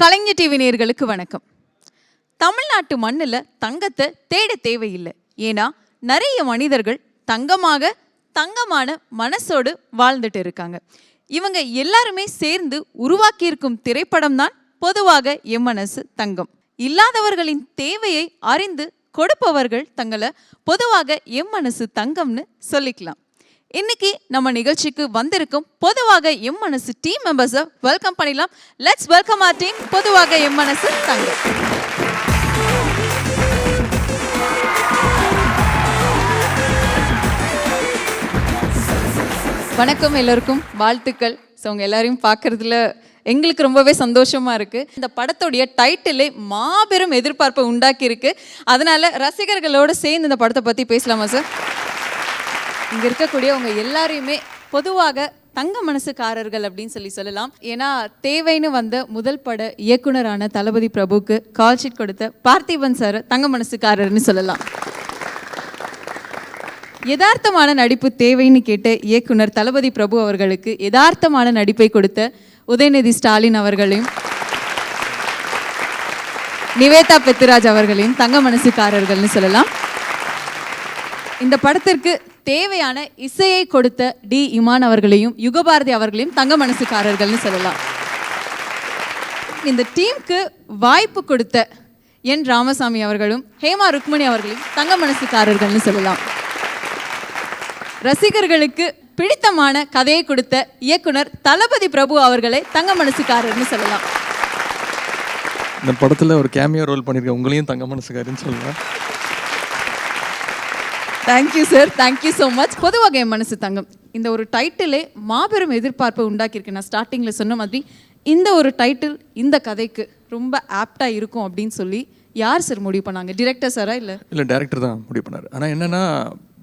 கலைஞர் TV நேயர்களுக்கு வணக்கம். தமிழ்நாட்டு மண்ணில் தங்கத்தை தேட தேவையில்லை. ஏன்னா நிறைய மனிதர்கள் தங்கமான மனசோடு வாழ்ந்துட்டு இருக்காங்க. இவங்க எல்லாருமே சேர்ந்து உருவாக்கியிருக்கும் திரைப்படம் தான் பொதுவாக எம் மனசு தங்கம். இல்லாதவர்களின் தேவையை அறிந்து கொடுப்பவர்கள் தங்களை பொதுவாக எம் மனசு தங்கம்னு சொல்லிக்கலாம். இன்னைக்கு நம்ம நிகழ்ச்சிக்கு வந்திருக்கும் பொதுவாக எம் மனசு டீம் மெம்பர்ஸை வெல்கம் பண்ணிடலாம். லெட்ஸ் வெல்கம் ஆர் டீம் பொதுவாக எம் மனசு தங்கம். வணக்கம், எல்லோருக்கும் வாழ்த்துக்கள். ஸோ உங்க எல்லாரையும் பார்க்கறதுல எங்களுக்கு ரொம்பவே சந்தோஷமா இருக்கு. இந்த படத்துடைய டைட்டிலே மாபெரும் எதிர்பார்ப்பை உண்டாக்கி இருக்கு. அதனால ரசிகர்களோடு சேர்ந்து இந்த படத்தை பத்தி பேசலாமா சார்? இங்கே இருக்கக்கூடியவங்க எல்லாரையுமே பொதுவாக தங்க மனசுக்காரர்கள் அப்படின்னு சொல்லலாம். ஏன்னா தேவைன்னு வந்த முதல் பட இயக்குனரான தளபதி பிரபுக்கு கால் ஷீட் கொடுத்த பார்த்திபன் சார் தங்க மனசுக்காரர்னு சொல்லலாம். யதார்த்தமான நடிப்பு தேவைன்னு கேட்ட இயக்குனர் தளபதி பிரபு அவர்களுக்கு யதார்த்தமான நடிப்பை கொடுத்த உதயநிதி ஸ்டாலின் அவர்களையும் நிவேதா பெத்துராஜ் அவர்களையும் தங்க மனசுக்காரர்கள்னு சொல்லலாம். இந்த படத்திற்கு தேவையான இசையை கொடுத்த டி இமான் அவர்களையும் யுகபாரதி அவர்களையும் தங்க மனசுக்காரர்கள்னு சொல்லலாம். இந்த டீமுக்கு வாய்ப்பு கொடுத்த என் ராமசாமி அவர்களும் ஹேமா ருக்மணி அவர்களையும் தங்க மனசுக்காரர்கள்னு சொல்லலாம். ரசிகர்களுக்கு பிடித்தமான கதையை கொடுத்த இயக்குனர் தளபதி பிரபு அவர்களை தங்க மனசுக்காரர்னு சொல்லலாம். இந்த படத்தில் ஒரு கேமியோ ரோல் பண்ணியிருக்கேன், உங்களையும் தங்க மனசுக்காரன்னு சொல்லலாம். Thank you sir, thank you so much. பொதுவாக என் மனசு தங்கம் இந்த ஒரு டைட்டிலே மாபெரும் எதிர்பார்ப்பை உண்டாக்கியிருக்கு. நான் ஸ்டார்டிங்கில் சொன்ன மாதிரி இந்த ஒரு டைட்டில் இந்த கதைக்கு ரொம்ப ஆப்டாக இருக்கும் அப்படின்னு சொல்லி யார் சார் முடிவு பண்ணாங்க? டிரெக்டர் சாரா இல்லை டேரக்டர் தான் முடிவு பண்ணார். ஆனால் என்னென்னா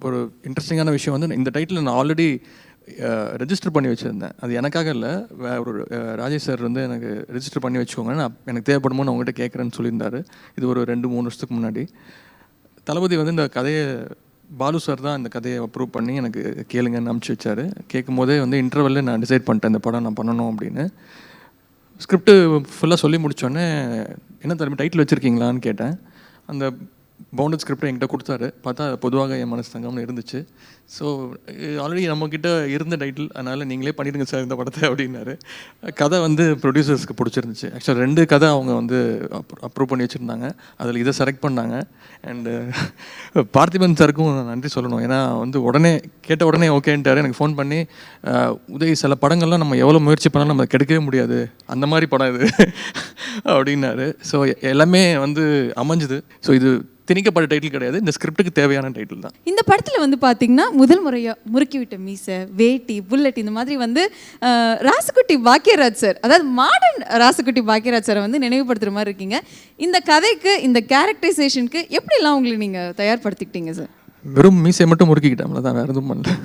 ஒரு இன்ட்ரெஸ்டிங்கான விஷயம் வந்து இந்த டைட்டில் நான் ஆல்ரெடி ரெஜிஸ்டர் பண்ணி வச்சுருந்தேன். அது எனக்காக இல்லை, ஒரு ராஜேஷ் சார் வந்து எனக்கு ரெஜிஸ்டர் பண்ணி வச்சுக்கோங்க, நான் எனக்கு தேவைப்படுமோ நான் உங்கள்கிட்ட கேட்குறேன்னு சொல்லியிருந்தாரு. இது ஒரு 2-3 வருஷத்துக்கு முன்னாடி. தளபதி வந்து இந்த கதையை பாலு சார் தான் இந்த கதையை அப்ரூவ் பண்ணி எனக்கு கேளுங்கன்னு அனுப்பிச்சி வச்சார். கேட்கும் போதே வந்து இன்டர்வெல்ல நான் டிசைட் பண்ணிட்டேன் இந்த படம் நான் பண்ணணும் அப்படின்னு. ஸ்கிரிப்டு ஃபுல்லாக சொல்லி முடித்தோடனே என்ன திரும்பி டைட்டில் வச்சுருக்கீங்களான்னு கேட்டேன். அந்த பவுண்டட் ஸ்கிரிப்டை என்கிட்ட கொடுத்தாரு. பார்த்தா பொதுவாக என் மனசு தங்கம்னு இருந்துச்சு. ஸோ ஆல்ரெடி நம்மக்கிட்ட இருந்த டைட்டில், அதனால் நீங்களே பண்ணிடுங்க சார் இந்த படத்தை அப்படின்னாரு. கதை வந்து ப்ரொடியூசர்ஸ்க்கு பிடிச்சிருந்துச்சு. ஆக்சுவலாக 2 கதை அவங்க வந்து அப்ரூவ் பண்ணி வச்சுருந்தாங்க. அதில் இதை செலக்ட் பண்ணாங்க. அண்டு பார்த்திபன் சாருக்கும் நான் நன்றி சொல்லணும். ஏன்னா வந்து கேட்ட உடனே ஓகேன்ட்டார். எனக்கு ஃபோன் பண்ணி உதய் சில படங்கள்லாம் நம்ம எவ்வளோ முயற்சி பண்ணாலும் நம்ம கெடுக்கவே முடியாது, அந்த மாதிரி படம் இது அப்படின்னாரு. ஸோ எல்லாமே வந்து அமைஞ்சுது. ஸோ இது திணிக்கப்பட்ட டைட்டில் கிடையாது, இந்த ஸ்கிரிப்டுக்கு தேவையான டைட்டில் தான். இந்த படத்தில் வந்து பார்த்தீங்கன்னா முதல் முறையாக முறுக்கிவிட்ட மீசை, வேட்டி, புல்லட் இந்த மாதிரி வந்து ராசுகுட்டி பாக்கியராஜ் சார், அதாவது மாடர்ன் ராசுகுட்டி பாக்கியராஜ் சாரை வந்து நினைவுபடுத்துகிற மாதிரி இருக்கீங்க. இந்த கதைக்கு இந்த கேரக்டரைசேஷனுக்கு எப்படிலாம் உங்களை நீங்கள் தயார்படுத்திக்கிட்டீங்க சார்? வெறும் மீசையை மட்டும் முறுக்கிக்கிட்டோம்ல தான், வேறு எதுவும் பண்ணல.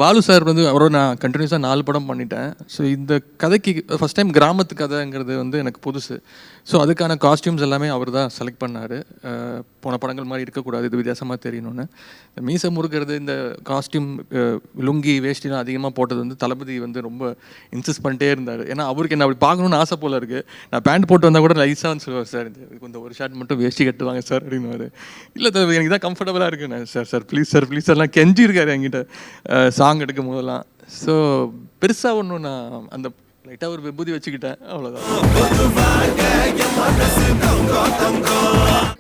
பாலு சார் வந்து அவரோட நான் கண்டினியூஸாக 4 படம் பண்ணிட்டேன். ஸோ இந்த கதைக்கு ஃபஸ்ட் டைம் கிராமத்து கதைங்கிறது வந்து எனக்கு புதுசு. ஸோ அதுக்கான காஸ்டியூம்ஸ் எல்லாமே அவர் தான் செலக்ட் பண்ணார். போன படங்கள் மாதிரி இருக்கக்கூடாது, இது வித்தியாசமாக தெரியணும்னு. இந்த மீசை முறுக்கிறது, இந்த காஸ்டியூம், லுங்கி, வேஷ்டிலாம் அதிகமாக போட்டது வந்து தளபதி வந்து ரொம்ப இன்சிஸ்ட் பண்ணிட்டே இருந்தார். ஏன்னா அவருக்கு என்ன அப்படி பார்க்கணுன்னு ஆசை போல் இருக்குது. நான் பேண்ட் போட்டு வந்தால் கூட லைஸாக வந்து சொல்லுவார், சார் இந்த ஒரு ஷர்ட் மட்டும் வேஷ்டி கட்டுவாங்க சார் அப்படின்னு. இல்லை தளபதி எனக்கு தான் கம்ஃபர்டபுளாக இருக்குண்ணே. சார் ப்ளீஸ் சார்லாம் கெஞ்சி இருக்காரு என்கிட்ட சாங் எடுக்கும் போதெல்லாம். ஸோ பெருசாக ஒன்றும் நான் அந்த லைட்டாக ஒரு விபூதி வச்சுக்கிட்டேன், அவ்வளோதான்.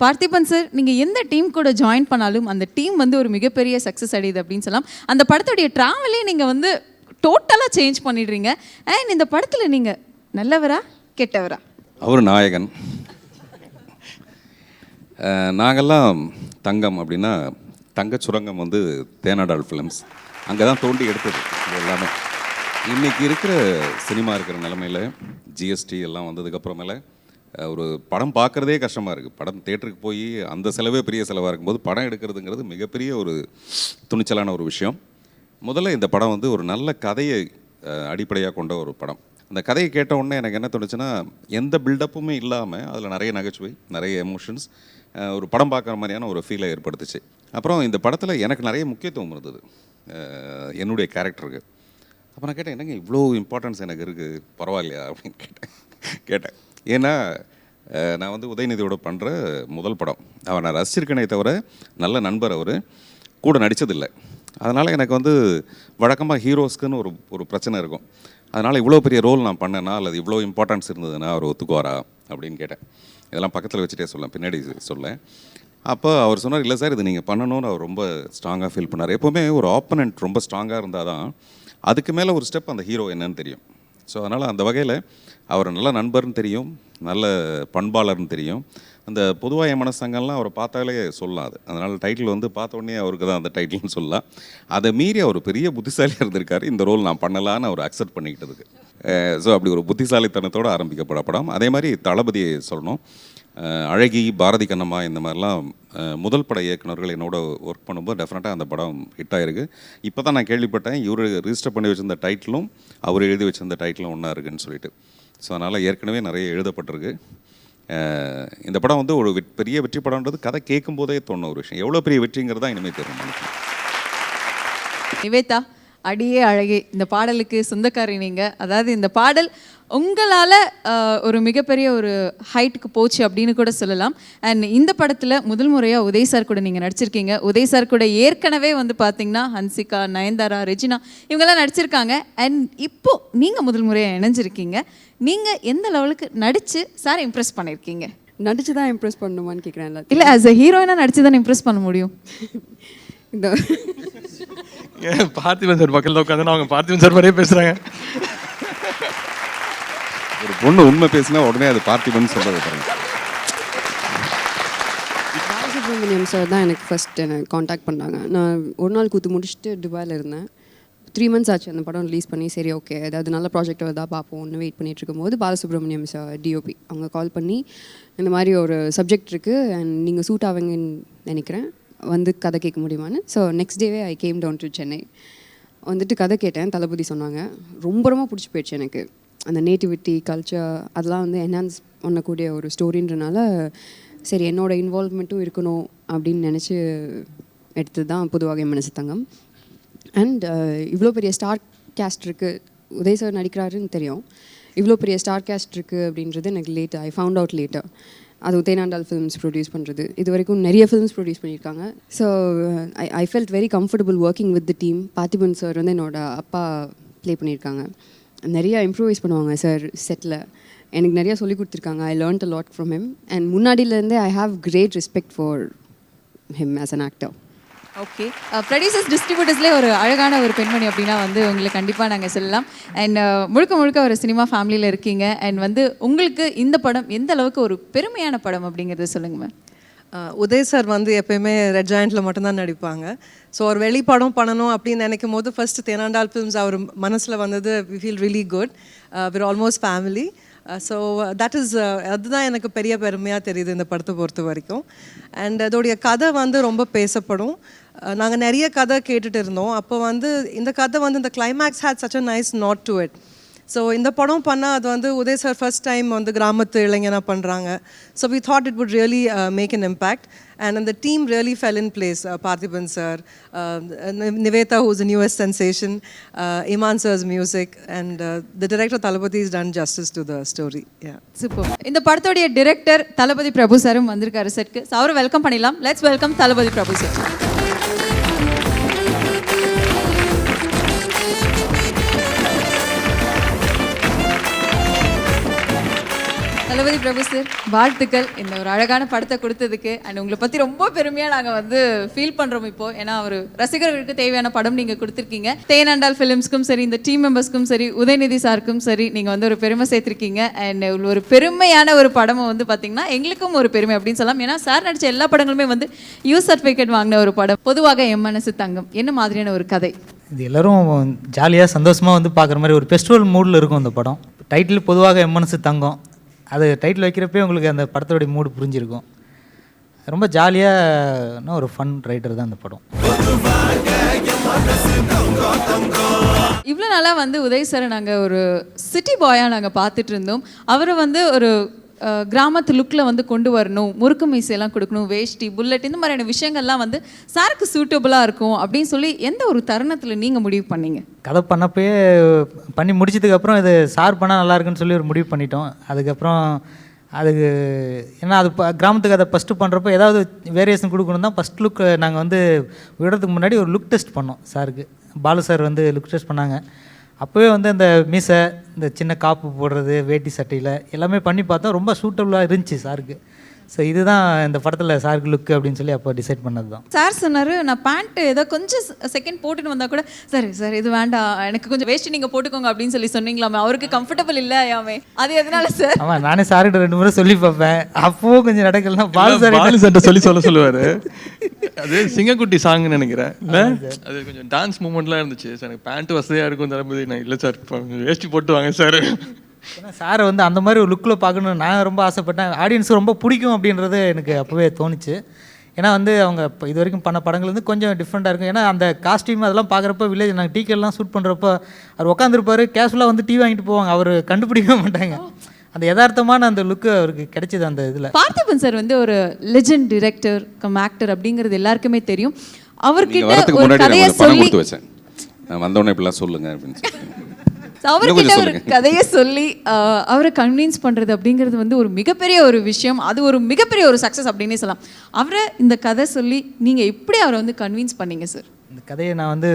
பார்த்திபன் சார், நீங்கள் எந்த டீம் கூட ஜாயின் பண்ணாலும் அந்த டீம் வந்து ஒரு மிகப்பெரிய சக்ஸஸ் அடையுது அப்படின்னு சொல்லலாம். அந்த படத்துடைய ட்ராவலே நீங்கள் வந்து டோட்டலாக சேஞ்ச் பண்ணிடுறீங்க. அண்ட் இந்த படத்தில் நீங்கள் நல்லவரா கெட்டவரா? அவர் நாயகன், நாங்கள்லாம் தங்கம் அப்படின்னா தங்க சுரங்கம் வந்து தேனாடால் ஃபிலிம்ஸ் அங்கே தான் தோண்டி எடுத்தது. இது எல்லாமே இன்றைக்கி இருக்கிற சினிமா இருக்கிற நிலமையில் ஜிஎஸ்டி எல்லாம் வந்ததுக்கப்புறமேல ஒரு படம் பார்க்குறதே கஷ்டமாக இருக்குது. படம் தேட்டருக்கு போய் அந்த செலவே பெரிய செலவாக இருக்கும்போது படம் எடுக்கிறதுங்கிறது மிகப்பெரிய ஒரு துணிச்சலான ஒரு விஷயம். முதல்ல இந்த படம் வந்து ஒரு நல்ல கதையை அடிப்படையாக கொண்ட ஒரு படம். அந்த கதையை கேட்ட உடனே எனக்கு என்ன தோணுச்சுன்னா, எந்த பில்டப்புமே இல்லாமல் அதில் நிறைய நகைச்சுவை, நிறைய எமோஷன்ஸ், ஒரு படம் பார்க்குற மாதிரியான ஒரு ஃபீலை ஏற்படுத்துச்சு. அப்புறம் இந்த படத்தில் எனக்கு நிறைய முக்கியத்துவம் இருந்தது என்னுடைய கேரக்டருக்கு. அப்போ நான் கேட்டேன், என்னங்க இவ்வளோ இம்பார்ட்டன்ஸ் எனக்கு இருக்குது, பரவாயில்லையா அப்படின்னு கேட்டேன். ஏன்னா நான் வந்து உதயநிதியோட பண்ணுற முதல் படம். அவரை நான் ரசிச்சிருக்கேனே தவிர நல்ல நண்பர் அவர், கூட நடித்ததில்லை. அதனால் எனக்கு வந்து வழக்கமாக ஹீரோஸ்க்குன்னு ஒரு பிரச்சனை இருக்கும். அதனால் இவ்வளோ பெரிய ரோல் நான் பண்ணேன்னா அல்லது இவ்வளோ இம்பார்ட்டன்ஸ் இருந்ததுன்னா அவர் ஒத்துக்குவாரா அப்படின்னு கேட்டேன். இதெல்லாம் பக்கத்தில் வச்சுட்டே சொல்லேன், பின்னாடி சொல்லேன். அப்போ அவர் சொன்னார், இல்லை சார் இது நீங்கள் பண்ணணும்னு அவர் ரொம்ப ஸ்ட்ராங்காக ஃபீல் பண்ணார். எப்போவுமே ஒரு ஆப்பனண்ட் ரொம்ப ஸ்ட்ராங்காக இருந்தால் தான் அதுக்கு மேலே ஒரு ஸ்டெப் அந்த ஹீரோ என்னன்னு தெரியும். ஸோ அதனால் அந்த வகையில் அவர் நல்ல நண்பர்னு தெரியும், நல்ல பண்பாளர்னு தெரியும். அந்த பொதுவாக என் மனசங்கள்லாம் அவரை பார்த்தாலே சொல்லலாம். அது அதனால் டைட்டில் வந்து பார்த்த உடனே அவருக்கு தான் அந்த டைட்டில்னு சொல்லலாம். அதை மீறி அவர் பெரிய புத்திசாலியாக இருந்திருக்காரு இந்த ரோல் நான் பண்ணலான்னு அவர் அக்செப்ட் பண்ணிக்கிட்டதுக்கு. ஸோ அப்படி ஒரு புத்திசாலித்தனத்தோடு ஆரம்பிக்கப்பட படம். அதே மாதிரி தளபதியை சொல்லணும். அழகி, பாரதி கண்ணம்மா இந்த மாதிரிலாம் முதல் பட இயக்குநர்கள் என்னோட ஒர்க் பண்ணும்போது டெஃபினட்டாக அந்த படம் ஹிட் ஆகிருக்கு. இப்போ தான் நான் கேள்விப்பட்டேன் இவர் ரிஜிஸ்டர் பண்ணி வச்சிருந்த டைட்டிலும் அவர் எழுதி வச்சிருந்த டைட்டிலும் ஒன்றா இருக்குன்னு சொல்லிட்டு. ஸோ அதனால் ஏற்கனவே நிறைய எழுதப்பட்டிருக்கு. இந்த படம் வந்து ஒரு பெரிய வெற்றி படம்ன்றது கதை கேட்கும் போதே தோணும் ஒரு விஷயம். எவ்வளோ பெரிய வெற்றிங்கிறதா இனிமேல் தெரியும் நினைக்கிறேன். நிவேதா, அடியே அழகே இந்த பாடலுக்கு சொந்தக்காரி நீங்கள். அதாவது இந்த பாடல் உங்களால் ஒரு மிகப்பெரிய ஒரு ஹைட்டுக்கு போச்சு அப்படின்னு கூட சொல்லலாம். அண்ட் இந்த படத்தில் முதல் முறையாக உதய் சார் கூட நீங்கள் நடிச்சிருக்கீங்க. உதய் சார் கூட ஏற்கனவே வந்து பார்த்தீங்கன்னா ஹன்சிகா, நயன்தாரா, ரெஜினா இவங்கெல்லாம் நடிச்சிருக்காங்க. அண்ட் இப்போது நீங்கள் முதல் முறையாக இணைஞ்சிருக்கீங்க. நீங்கள் எந்த லெவலுக்கு நடித்து சார் இம்ப்ரெஸ் பண்ணியிருக்கீங்க? நடிச்சு தான் இம்ப்ரெஸ் பண்ணணுமான்னு கேட்குறேன். இல்லை, ஆஸ் அ ஹீரோயினாக நடிச்சு தான் இம்ப்ரெஸ் பண்ண முடியும். இந்த பார்த்திபன் சார் பக்கத்தில் உட்காந்து அவங்க பார்த்திபன் சார் மாதிரியே பேசுகிறாங்க. ஒரு பொண்ணு உண்மை பேசினா உடனே அது பார்த்திபன் சொல்கிறது பாருங்க. பாலசுப்ரமணியம் சார் தான் எனக்கு ஃபஸ்ட் என்னை காண்டாக்ட் பண்ணாங்க. நான் ஒரு நாள் கூத்து முடிச்சுட்டு துபாயில் இருந்தேன். 3 months ஆச்சு அந்த படம் ரிலீஸ் பண்ணி. சரி ஓகே ஏதாவது நல்ல ப்ராஜெக்ட் வருதா பார்ப்போம்னு வெயிட் பண்ணிட்டு இருக்கும்போது பாலசுப்ரமணியம் சார் டிஓபி அவங்க கால் பண்ணி இந்த மாதிரி ஒரு சப்ஜெக்ட் இருக்குது அண்ட் நீங்கள் சூட் ஆவீங்கன்னு நினைக்கிறேன், வந்து கதை கேட்க முடியுமான்னு. ஸோ நெக்ஸ்ட் டேவே I came down to Chennai. வந்துட்டு கதை கேட்டேன். தளபதி சொன்னாங்க. ரொம்ப ரொம்ப பிடிச்சி போயிடுச்சு எனக்கு. அந்த நேட்டிவிட்டி, கல்ச்சர் அதெல்லாம் வந்து என்ஹான்ஸ் பண்ணக்கூடிய ஒரு ஸ்டோரின்றனால சரி என்னோடய இன்வால்வ்மெண்ட்டும் இருக்கணும் அப்படின்னு நினச்சி எடுத்தது தான் பொதுவாக என் மனசு தங்கம். அண்ட் இவ்வளோ பெரிய ஸ்டார் கேஸ்ட் இருக்குது, உதய் சார் நடிக்கிறாருன்னு தெரியும். இவ்வளோ பெரிய ஸ்டார் கேஸ்ட் இருக்குது அப்படின்றது எனக்கு late I found out later. அது தேனாண்டால் ஃபிலிம்ஸ் ப்ரொடியூஸ் பண்ணுறது. இது வரைக்கும் நிறைய ஃபிலிம்ஸ் ப்ரொடியூஸ் பண்ணியிருக்காங்க. So I felt very comfortable working with the team. Parthiban sir வந்து என்னோடய அப்பா ப்ளே பண்ணியிருக்காங்க. நிறையா இம்ப்ரூவைஸ் பண்ணுவாங்க சார் செட்டில். எனக்கு நிறையா சொல்லி கொடுத்துருக்காங்க. I learned a lot from him and முன்னாடியிலேருந்தே I have great respect for him as an actor. Okay, producers டிஸ்ட்ரிபியூட்டர்ஸ்லேயே ஒரு அழகான ஒரு பெண்மணி அப்படின்னா வந்து உங்களை கண்டிப்பாக நாங்கள் சொல்லலாம். அண்ட் முழுக்க முழுக்க ஒரு சினிமா ஃபேமிலியில் இருக்கீங்க. அண்ட் வந்து உங்களுக்கு இந்த படம் எந்த அளவுக்கு ஒரு பெருமையான படம் அப்படிங்கிறத சொல்லுங்க மேம். உதய் சார் வந்து எப்பயுமே ரெட் ஜாயிண்டில் மட்டும்தான் நடிப்பாங்க. ஸோ ஒரு வெளிப்படம் பண்ணணும் அப்படின்னு நினைக்கும் போது ஃபர்ஸ்ட் தேனாண்டால் ஃபிலிம்ஸ் அவர் மனசில் வந்தது. We feel really good, we're almost family. So that is அதுதான் எனக்கு பெரிய பெருமையாக தெரியுது இந்த படத்தை பொறுத்த வரைக்கும். அண்ட் அதோடைய கதை வந்து ரொம்ப பேசப்படும். நாங்கள் நிறைய கதை கேட்டுட்டு இருந்தோம். அப்போ வந்து இந்த கதை வந்து இந்த climax had such a nice not to it. So இந்த படம் பண்ணால் அது வந்து உதய் சார் ஃபர்ஸ்ட் டைம் வந்து கிராமத்து இளைஞனாக பண்ணுறாங்க. So we thought it would really make an impact and அந்த team really fell in place. Parthiban sir, Nivetha who's a newest sensation, Imman sir's music and the director Thalapathy is done justice to the story. Super. இந்த படத்தோடைய director Thalapathy Prabhu சாரும் வந்திருக்காரு செட்க்கு. ஸோ அவரை welcome பண்ணிடலாம். Let's welcome Thalapathy Prabhu sir. Thalapathy Prabhu sir, வாழ்த்துக்கள் இந்த ஒரு அழகான படத்தை கொடுத்ததுக்கு. அண்ட் உங்களை பற்றி ரொம்ப பெருமையாக நாங்கள் வந்து ஃபீல் பண்ணுறோம் இப்போ. ஏன்னா ஒரு ரசிகர்களுக்கு தேவையான படம் நீங்கள் கொடுத்துருக்கீங்க. தேனாண்டால் ஃபிலிம்ஸ்க்கும் சரி, இந்த டீம் மெம்பர்ஸ்க்கும் சரி, உதயநிதி சாருக்கும் சரி, நீங்கள் வந்து ஒரு பெருமை சேர்த்துருக்கீங்க. அண்ட் ஒரு பெருமையான ஒரு படமும் வந்து பார்த்தீங்கன்னா எங்களுக்கும் ஒரு பெருமை அப்படின்னு சொல்லலாம். ஏன்னா சார் நடித்த எல்லா படங்களுமே வந்து யூ சர்டிஃபிகேட் வாங்கின ஒரு படம். பொதுவாக என் மனசு தங்கம் என்ன மாதிரியான ஒரு கதை? இது எல்லோரும் ஜாலியாக சந்தோஷமாக வந்து பார்க்குற மாதிரி ஒரு ஃபெஸ்டிவல் மூடில் இருக்கும் இந்த படம். டைட்டில் பொதுவாக என் மனசு தங்கம். அது டைட்டில் வைக்கிறப்பே உங்களுக்கு அந்த படத்தோடைய மூடு புரிஞ்சிருக்கும். ரொம்ப ஜாலியாக ஒரு ஃபன் ரைட்டர் தான் அந்த படம். இவ்வளோ நாளாக வந்து உதய் சாரை நாங்கள் ஒரு சிட்டி பாயாக நாங்கள் பார்த்துட்டு இருந்தோம். அவரை வந்து ஒரு கிராமத்து லுக்கில் வந்து கொண்டு வரணும், முறுக்கு மீசையெல்லாம் கொடுக்கணும், வேஷ்டி புல்லட் இந்த மாதிரியான விஷயங்கள்லாம் வந்து சாருக்கு சூட்டபுளாக இருக்கும் அப்படின்னு சொல்லி எந்த ஒரு தருணத்தில் நீங்கள் முடிவு பண்ணீங்க? கதை பண்ணப்பயே பண்ணி முடிச்சதுக்கப்புறம் இது சார் பண்ணால் நல்லா இருக்குன்னு சொல்லி ஒரு முடிவு பண்ணிட்டோம். அதுக்கப்புறம் அதுக்கு ஏன்னா அது கிராமத்து கதை ஃபஸ்ட்டு பண்ணுறப்போ ஏதாவது வேரியேஷன் கொடுக்கணும் தான் ஃபஸ்ட் லுக் நாங்கள் வந்து விடுறதுக்கு முன்னாடி ஒரு லுக் டெஸ்ட் பண்ணோம் சாருக்கு. பாலு சார் வந்து லுக் டெஸ்ட் பண்ணாங்க. அப்போவே வந்து அந்த மீசை, இந்த சின்ன காப்பு போடுறது, வேட்டி சட்டையில் எல்லாமே பண்ணி பார்த்தோம். ரொம்ப சூட்டபுளாக இருந்துச்சு சாருக்கு. ஸோ இதுதான் இந்த படத்தில் சாருக்கு லுக்கு அப்படின்னு சொல்லி அப்போ டிசைட் பண்ணது தான். சார் சொன்னார், நான் பேண்ட்டு ஏதோ கொஞ்சம் செகண்ட் போட்டுட்டு வந்தால் கூட சரி சார் இது வேண்டாம், எனக்கு கொஞ்சம் வேஷ்டி நீங்கள் போட்டுக்கோங்க அப்படின்னு சொல்லி சொன்னீங்களாமே, அவருக்கு கம்ஃபர்டபுள் இல்லை யாமே, அது எதனால சார்? ஆமாம், நானே சார்கிட்ட 2 முறை சொல்லி பார்ப்பேன். அப்போவும் கொஞ்சம் நடக்கலாம். பாலு சார்ட்ட சொல்லுவார். அது சிங்கக்குட்டி சாங்னு நினைக்கிறேன் இல்லை, அது கொஞ்சம் டான்ஸ் மூமெண்ட்லாம் இருந்துச்சு சார். எனக்கு பேண்ட்டு வசதியாக இருக்கும் தளபதி, நான் இல்லை சார் வேஷ்டி போட்டு வாங்க சார். ஏன்னா சாரை வந்து அந்த மாதிரி ஒரு லுக்கில் பார்க்கணுன்னு நான் ரொம்ப ஆசைப்பட்டேன். ஆடியன்ஸுக்கு ரொம்ப பிடிக்கும் அப்படின்றது எனக்கு அப்போவே தோணுச்சு. ஏன்னா வந்து அவங்க இப்போ இது வரைக்கும் பண்ண படங்கள் வந்து கொஞ்சம் டிஃப்ரெண்ட்டாக இருக்கும். ஏன்னா அந்த காஸ்டியூம் அதெல்லாம் பார்க்குறப்ப வில்லேஜ் நாங்கள் டீக்கெல்லாம் ஷூட் பண்ணுறப்போ அவர் உட்காந்துருப்பார், கேஷுவலாக வந்து டீ வாங்கிட்டு போவாங்க, அவர் கண்டுபிடிக்கவே மாட்டாங்க. அந்த யதார்த்தமான அந்த லுக்கு அவருக்கு கிடைச்சிது அந்த இதில். பார்த்திபன் சார் வந்து ஒரு லெஜெண்ட் டிரெக்டர் கம் ஆக்டர் அப்படிங்கிறது எல்லாருக்குமே தெரியும். அவர்கிட்ட ஒரு கதையை சொல்லி நான் வந்தோடனே இப்படிலாம் சொல்லுங்க அப்படின்னு சொல்லி அவர்கிட்ட ஒரு கதையை சொல்லி அவரை கன்வின்ஸ் பண்ணுறது அப்படிங்கிறது வந்து ஒரு மிகப்பெரிய ஒரு விஷயம். அது ஒரு மிகப்பெரிய ஒரு சக்ஸஸ் அப்படின்னே சொல்லலாம். அவரை இந்த கதை சொல்லி நீங்கள் எப்படி அவரை வந்து கன்வின்ஸ் பண்ணீங்க சார்? இந்த கதையை நான் வந்து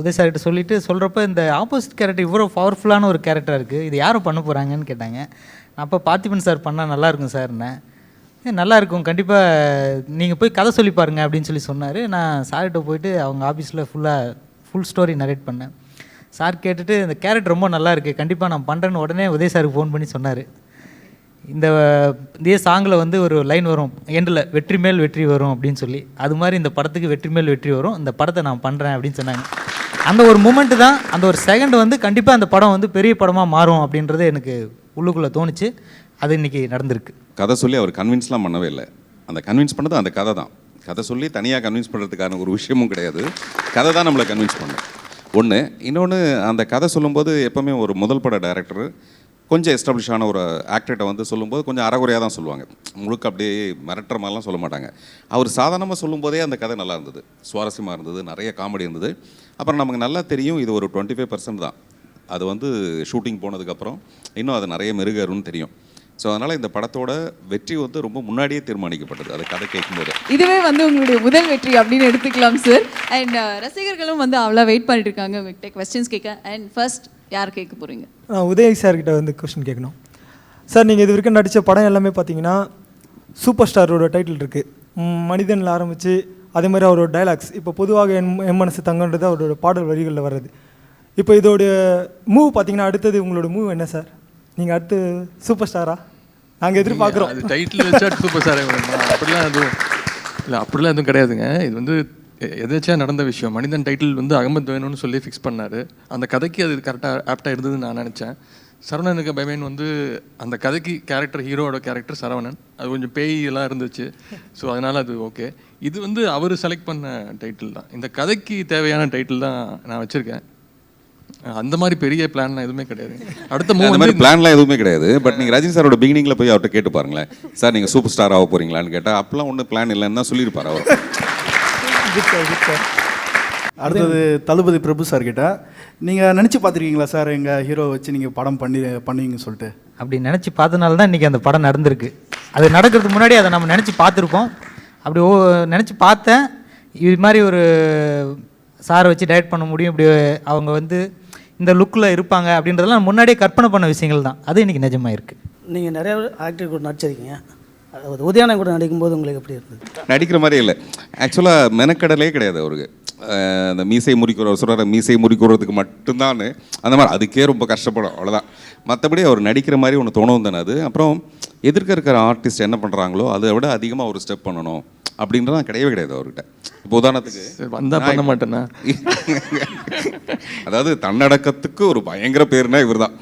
உதய் சார்கிட்ட சொல்லிவிட்டு சொல்கிறப்ப இந்த ஆப்போசிட் கேரக்டர் இவ்வளோ பவர்ஃபுல்லான ஒரு கேரக்டராக இருக்குது, இது யாரும் பண்ண போகிறாங்கன்னு கேட்டாங்க. நான் அப்போ பார்த்திபன் சார் பண்ணால் நல்லாயிருக்கும் சார்னேன். நல்லா இருக்கும், கண்டிப்பாக நீங்கள் போய் கதை சொல்லி பாருங்க அப்படின்னு சொல்லி சொன்னார். நான் சார்கிட்ட போயிட்டு அவங்க ஆஃபீஸில் ஃபுல் ஸ்டோரி நரேட் பண்ணேன். சார் கேட்டுட்டு இந்த கேரக்டர் ரொம்ப நல்லா இருக்குது, கண்டிப்பாக நான் பண்ணுறேன்னு உடனே உதய் சாருக்கு ஃபோன் பண்ணி சொன்னார். இதே சாங்கில் வந்து ஒரு லைன் வரும் எண்டில், வெற்றி மேல் வெற்றி வரும் அப்படின்னு சொல்லி, அது மாதிரி இந்த படத்துக்கு வெற்றி மேல் வெற்றி வரும், இந்த படத்தை நான் பண்ணுறேன் அப்படின்னு சொன்னாங்க. அந்த ஒரு மூமெண்ட்டு தான், அந்த ஒரு செகண்ட் வந்து கண்டிப்பாக அந்த படம் வந்து பெரிய படமாக மாறும் அப்படின்றது எனக்கு உள்ளுக்குள்ளே தோணுச்சு. அது இன்றைக்கி நடந்திருக்கு. கதை சொல்லி அவர் கன்வின்ஸ்லாம் பண்ணவே இல்லை. அந்த கன்வின்ஸ் பண்ணது அந்த கதை தான். கதை சொல்லி தனியாக கன்வின்ஸ் பண்ணுறதுக்கான ஒரு விஷயமும் கிடையாது. கதை தான் நம்மளை கன்வின்ஸ் பண்ணும் ஒன்று. இன்னொன்று, அந்த கதை சொல்லும்போது எப்போவுமே ஒரு முதல் பட டைரக்டர் கொஞ்சம் எஸ்டாப்ளிஷான ஒரு ஆக்டர்கிட்ட வந்து சொல்லும்போது கொஞ்சம் அறகுறையாக தான் சொல்லுவாங்க, முழுக்க அப்படியே மிரட்டுற மாதிரிலாம் சொல்ல மாட்டாங்க. அவர் சாதாரணமாக சொல்லும்போதே அந்த கதை நல்லா இருந்தது, சுவாரஸ்யமாக இருந்தது, நிறைய காமெடி இருந்தது. அப்புறம் நமக்கு நல்லா தெரியும் இது ஒரு 25% தான், அது வந்து ஷூட்டிங் போனதுக்கப்புறம் இன்னும் அது நிறைய மெருகேறும்னு தெரியும். ஸோ அதனால் இந்த படத்தோட வெற்றி வந்து ரொம்ப முன்னாடியே தீர்மானிக்கப்பட்டது அது கதை கேட்கும்போது. இதுவே வந்து உங்களுடைய முதல் வெற்றி அப்படின்னு எடுத்துக்கலாம் சார். அண்ட் ரசிகர்களும் வந்து அவ்வளோ வெயிட் பண்ணிட்டு இருக்காங்க உங்கள்கிட்ட கொஸ்டின்ஸ் கேட்க. அண்ட் ஃபர்ஸ்ட் யார் கேட்க போகிறீங்க? உதய் சார்கிட்ட வந்து கொஸ்டின் கேட்கணும். சார், நீங்கள் இது வரைக்கும் நடித்த படம் எல்லாமே பார்த்தீங்கன்னா சூப்பர் ஸ்டாரோட டைட்டில் இருக்குது, மனிதனில் ஆரம்பித்து அதே மாதிரி அவரோட டைலாக்ஸ். இப்போ பொதுவாக என் மனசு தங்கன்றது அவரோட பாடல் வரிகளில் வர்றது. இப்போ இதோடைய மூவ் பார்த்தீங்கன்னா அடுத்தது உங்களோட மூவ் என்ன சார்? நீங்கள் அடுத்து சூப்பர் ஸ்டாரா நாங்கள் எதிர்பார்க்குறோம். அது டைட்டில் வச்சா சூப்பர் ஸ்டாரே அப்படிலாம் எதுவும் இல்லை, அப்படிலாம் எதுவும் கிடையாதுங்க. இது வந்து எதாச்சும் நடந்த விஷயம். மனிதன் டைட்டில் வந்து அகமத் வேணும்னு சொல்லி ஃபிக்ஸ் பண்ணார். அந்த கதைக்கு அது கரெக்டாக ஆப்டாக இருந்ததுன்னு நான் நினச்சேன். சரவணனுக்கு பைமேன் வந்து அந்த கதைக்கு கேரக்டர், ஹீரோவோட கேரக்டர் சரவணன், அது கொஞ்சம் பேய் எல்லாம் இருந்துச்சு. ஸோ அதனால் அது ஓகே. இது வந்து அவர் செலக்ட் பண்ண டைட்டில் தான், இந்த கதைக்கு தேவையான டைட்டில் தான் நான் வச்சுருக்கேன். அந்த மாதிரி பெரிய பிளான்லாம் எதுவுமே கிடையாது. அடுத்த அந்த மாதிரி பிளான்லாம் எதுவுமே கிடையாது. பட் நீங்கள் ரஜினி சாரோட பிகினிங்கில் போய் அவர்கிட்ட கேட்டு பாருங்களேன், சார் நீங்கள் சூப்பர் ஸ்டார் ஆக போகிறீங்களான்னு கேட்டால் அப்பெல்லாம் ஒன்றும் பிளான் இல்லைன்னு தான் சொல்லியிருப்பார் அவர். அடுத்தது தளபதி பிரபு சார் கிட்ட நீங்கள் நினச்சி பார்த்துருக்கீங்களா சார் எங்கள் ஹீரோ வச்சு நீங்கள் படம் பண்ணுவீங்கன்னு சொல்லிட்டு? அப்படி நினச்சி பார்த்தனால தான் இன்றைக்கி அந்த படம் நடந்திருக்கு. அது நடக்கிறதுக்கு முன்னாடி அதை நம்ம நினச்சி பார்த்துருப்போம். அப்படி நினச்சி பார்த்தேன், இது மாதிரி ஒரு சாரை வச்சு டைரக்ட் பண்ண முடியும், இப்படி அவங்க வந்து இந்த லுக்கில் இருப்பாங்க அப்படின்றதெல்லாம் முன்னாடியே கற்பனை பண்ண விஷயங்கள் தான். அது இன்றைக்கி நிஜமாக இருக்குது. நீங்கள் நிறைய ஆக்டர் கூட நடிச்சிருக்கீங்க, உதயானம் கூட நடிக்கும்போது உங்களுக்கு எப்படி இருந்தது? நடிக்கிற மாதிரியே இல்லை, ஆக்சுவலாக மெனக்கடலே கிடையாது அவருக்கு. அந்த மீசை முறிக்கிற சொல்கிற மீசை முறிக்கிறதுக்கு மட்டும்தான் அந்த மாதிரி, அதுக்கே ரொம்ப கஷ்டப்படும், அவ்வளோதான். மற்றபடி அவர் நடிக்கிற மாதிரி ஒன்று தோணும் தானே அது. அப்புறம் எதிர்க்க இருக்கிற ஆர்டிஸ்ட் என்ன பண்ணுறாங்களோ அதை விட அதிகமாக ஒரு ஸ்டெப் பண்ணணும் அப்படின்றதான் கிடையவே கிடையாது அவர்கிட்ட. இப்போ உதாரணத்துக்கு வந்தால் பண்ண மாட்டேன்னா, அதாவது தன்னடக்கத்துக்கு ஒரு பயங்கர பேர்னா இவர் தான்.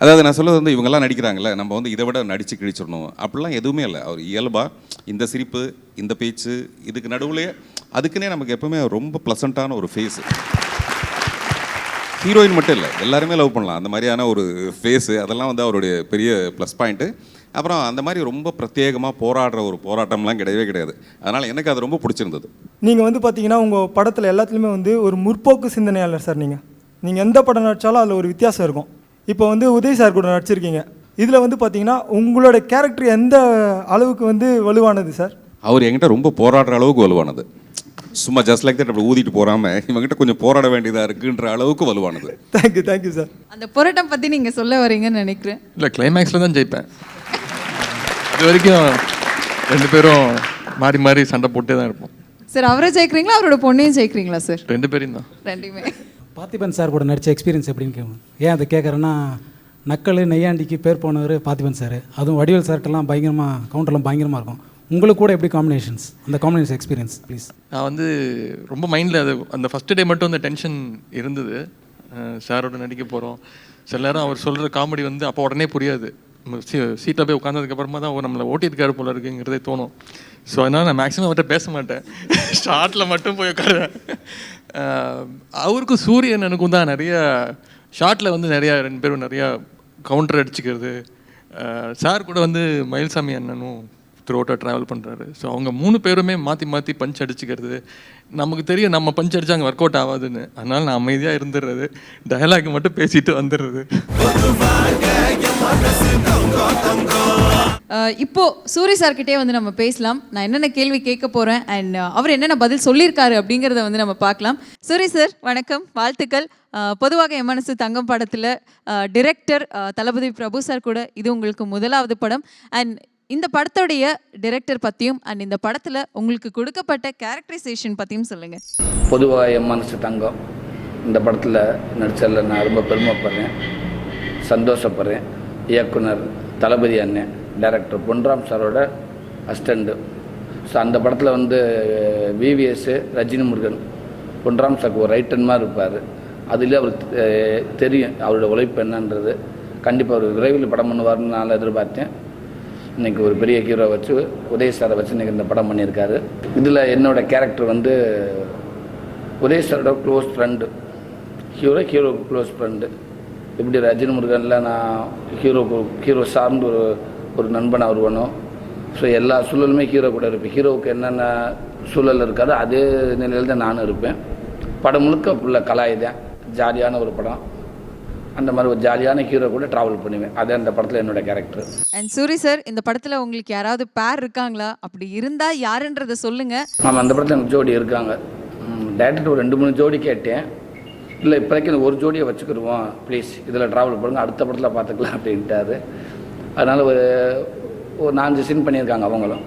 அதாவது நான் சொல்வது வந்து இவங்கெல்லாம் நடிக்கிறாங்களே, நம்ம வந்து இதை விட நடித்து கிழிச்சிடணும் அப்படிலாம் எதுவுமே இல்லை. அவர் இயல்பாக இந்த சிரிப்பு, இந்த பேச்சு, இதுக்கு நடுவுலையே அதுக்குன்னே நமக்கு எப்பவுமே ரொம்ப ப்ளசண்ட்டான ஒரு ஃபேஸு. ஹீரோயின் மட்டும் இல்லை, எல்லாருமே லவ் பண்ணலாம் அந்த மாதிரியான ஒரு ஃபேஸு. அதெல்லாம் வந்து அவருடைய பெரிய ப்ளஸ் பாயிண்ட்டு. அப்புறம் அந்த மாதிரி ரொம்ப பிரத்யேகமாக போராடுற ஒரு போராட்டம்லாம் கிடையவே கிடையாது. அதனால் எனக்கு அது ரொம்ப பிடிச்சிருந்தது. நீங்கள் வந்து பார்த்தீங்கன்னா உங்கள் படத்தில் எல்லாத்துலேயுமே வந்து ஒரு முற்போக்கு சிந்தனையாளர் சார். நீங்கள் எந்த படம் நடித்தாலும் அதில் ஒரு வித்தியாசம் இருக்கும். இப்போ வந்து உதய் சார் கூட நடிச்சிருக்கீங்க. இதில் வந்து பார்த்தீங்கன்னா உங்களோட கேரக்டர் எந்த அளவுக்கு வந்து வலுவானது சார்? அவர் என்கிட்ட ரொம்ப போராடுற அளவுக்கு வலுவானது. சும்மா ஜஸ்ட் லைக் தட் அப்படி ஊதிட்டு போகாமல் இவங்ககிட்ட கொஞ்சம் போராட வேண்டியதாக இருக்குன்ற அளவுக்கு வலுவானது. Thank you sir. அந்த போராட்டம் பற்றி நீங்கள் சொல்ல வரீங்கன்னு நினைக்கிறேன். இல்லை, கிளைமேக்ஸில் தான் ஜெயிப்பேன். இது வரைக்கும் 2 பேரும் மாறி மாறி சண்டை போட்டே தான் இருப்போம். சார் அவரை ஜெயிக்கிறீங்களா அவரோட பொண்ணையும் ஜெயிக்கிறீங்களா சார்? 2 பேரையும் தான். 2மே. பார்த்திபன் சார் கூட நடித்த எக்ஸ்பீரியன்ஸ் எப்படின்னு கேட்கணும். ஏன் அதை கேட்குறேன்னா, நக்கல் நெய்யாண்டிக்கு பேர் போனவர் பார்த்திபன் சார். அதுவும் வடிவேல் சார்ட்டெல்லாம் பயங்கரமாக கவுண்டர்லாம் பயங்கரமாக இருக்கும். உங்களுக்கு கூட எப்படி காம்பினேஷன்ஸ், அந்த காம்பினேஷன் எக்ஸ்பீரியன்ஸ் ப்ளீஸ். நான் வந்து ரொம்ப மைண்டில் அது அந்த ஃபஸ்ட்டு டே மட்டும் அந்த டென்ஷன் இருந்தது. சாரோட நடிக்க போகிறோம். சில நேரம் அவர் சொல்கிற காமெடி வந்து அப்போ உடனே புரியாது. சீட்டில் போய் உட்காந்ததுக்கப்புறமா தான் நம்மளை ஓட்டியிருக்காரு போல இருக்குங்கிறதே தோணும். ஸோ அதனால் நான் மேக்ஸிமம் அவர்கிட்ட பேச மாட்டேன். ஷார்ட்டில் மட்டும் போய் உட்காருவேன். அவருக்கும் சூரியன் எனக்கும் தான் நிறைய ஷார்ட்டில் வந்து நிறையா 2 பேரும் நிறையா கவுண்டர் அடிச்சுக்கிறது. சார் கூட வந்து மயில்சாமி அண்ணனும் த்ரூ அவுட்டாக ட்ராவல் பண்ணுறாரு. ஸோ அவங்க 3 பேருமே மாற்றி மாற்றி பஞ்ச் அடிச்சுக்கிறது. நமக்கு தெரியும் நம்ம பஞ்ச் அடிச்சு அங்கே ஒர்க் அவுட் ஆகாதுன்னு. அதனால் நான் அமைதியாக இருந்துடுறது, டயலாக் மட்டும் பேசிட்டு வந்துடுறது. இப்போ சூரி சார்கிட்டே வந்து நம்ம பேசலாம். நான் என்னென்ன கேள்வி கேட்க போகிறேன் அண்ட் அவர் என்னென்ன பதில் சொல்லியிருக்காரு அப்படிங்கிறத வந்து நம்ம பார்க்கலாம். சூரி சார் வணக்கம், வாழ்த்துக்கள். பொதுவாக என் மனசு தங்கம் படத்தில் டிரெக்டர் தளபதி பிரபு சார் கூட இது உங்களுக்கு முதலாவது படம். அண்ட் இந்த படத்தோடைய டிரெக்டர் பற்றியும் அண்ட் இந்த படத்தில் உங்களுக்கு கொடுக்கப்பட்ட கேரக்டரைசேஷன் பற்றியும் சொல்லுங்கள். பொதுவாக என் மனசு தங்கம் இந்த படத்தில் நடிச்சதில் நான் ரொம்ப பெருமைப்படுறேன், சந்தோஷப்படுறேன். இயக்குனர் தளபதி அண்ணன், டைரக்டர் பொன்ராம் சாரோட அசிஸ்டண்ட்டு. ஸோ அந்த படத்தில் வந்து விவிஎஸ் ரஜினி முருகன் பொன்ராம் சாருக்கு ஒரு ரைட்டன் மாதிரி இருப்பார். அதுலேயே அவருக்கு தெரியும் அவரோட உழைப்பு என்னன்றது. கண்டிப்பாக அவர் விரைவில் படம் பண்ணுவார்னு நான் எதிர்பார்த்தேன். இன்றைக்கி ஒரு பெரிய ஹீரோ வச்சு உதய் சாரை வச்சு இன்றைக்கி இந்த படம் பண்ணியிருக்காரு. இதில் என்னோடய கேரக்டர் வந்து உதய் சாரோட க்ளோஸ் ஃப்ரெண்டு. ஹீரோக்கு க்ளோஸ் ஃப்ரெண்டு. இப்படி ரஜினி முருகனில் நான் ஹீரோ சார்ந்து ஒரு நண்பன் அவர் வேணும். ஸோ எல்லா சூழலுமே ஹீரோ கூட இருப்பேன். ஹீரோவுக்கு என்னென்ன சூழல் இருக்காதோ அதே நிலையில் தான் நானும் இருப்பேன். படம் முழுக்க ஃபுல்லாக கலாய் தான், ஜாலியான ஒரு படம். அந்த மாதிரி ஒரு ஜாலியான ஹீரோ கூட ட்ராவல் பண்ணுவேன். அதே அந்த படத்தில் என்னோட கேரக்டர். அண்ட் சூரி சார், இந்த படத்தில் உங்களுக்கு யாராவது பேர் இருக்காங்களா? அப்படி இருந்தால் யாருன்றதை சொல்லுங்கள். ஆமாம், அந்த படத்தில் எனக்கு ஜோடி இருக்காங்க. டேரக்டர் ஒரு 2-3 ஜோடி கேட்டேன். இல்லை இப்போதைக்கு இந்த ஒரு ஜோடியை வச்சுக்கிடுவோம் ப்ளீஸ், இதில் ட்ராவல் பண்ணுங்க, அடுத்த படத்தில் பார்த்துக்கலாம் அப்படின்ட்டாரு. அதனால் ஒரு 4 சீன் பண்ணியிருக்காங்க. அவங்களும்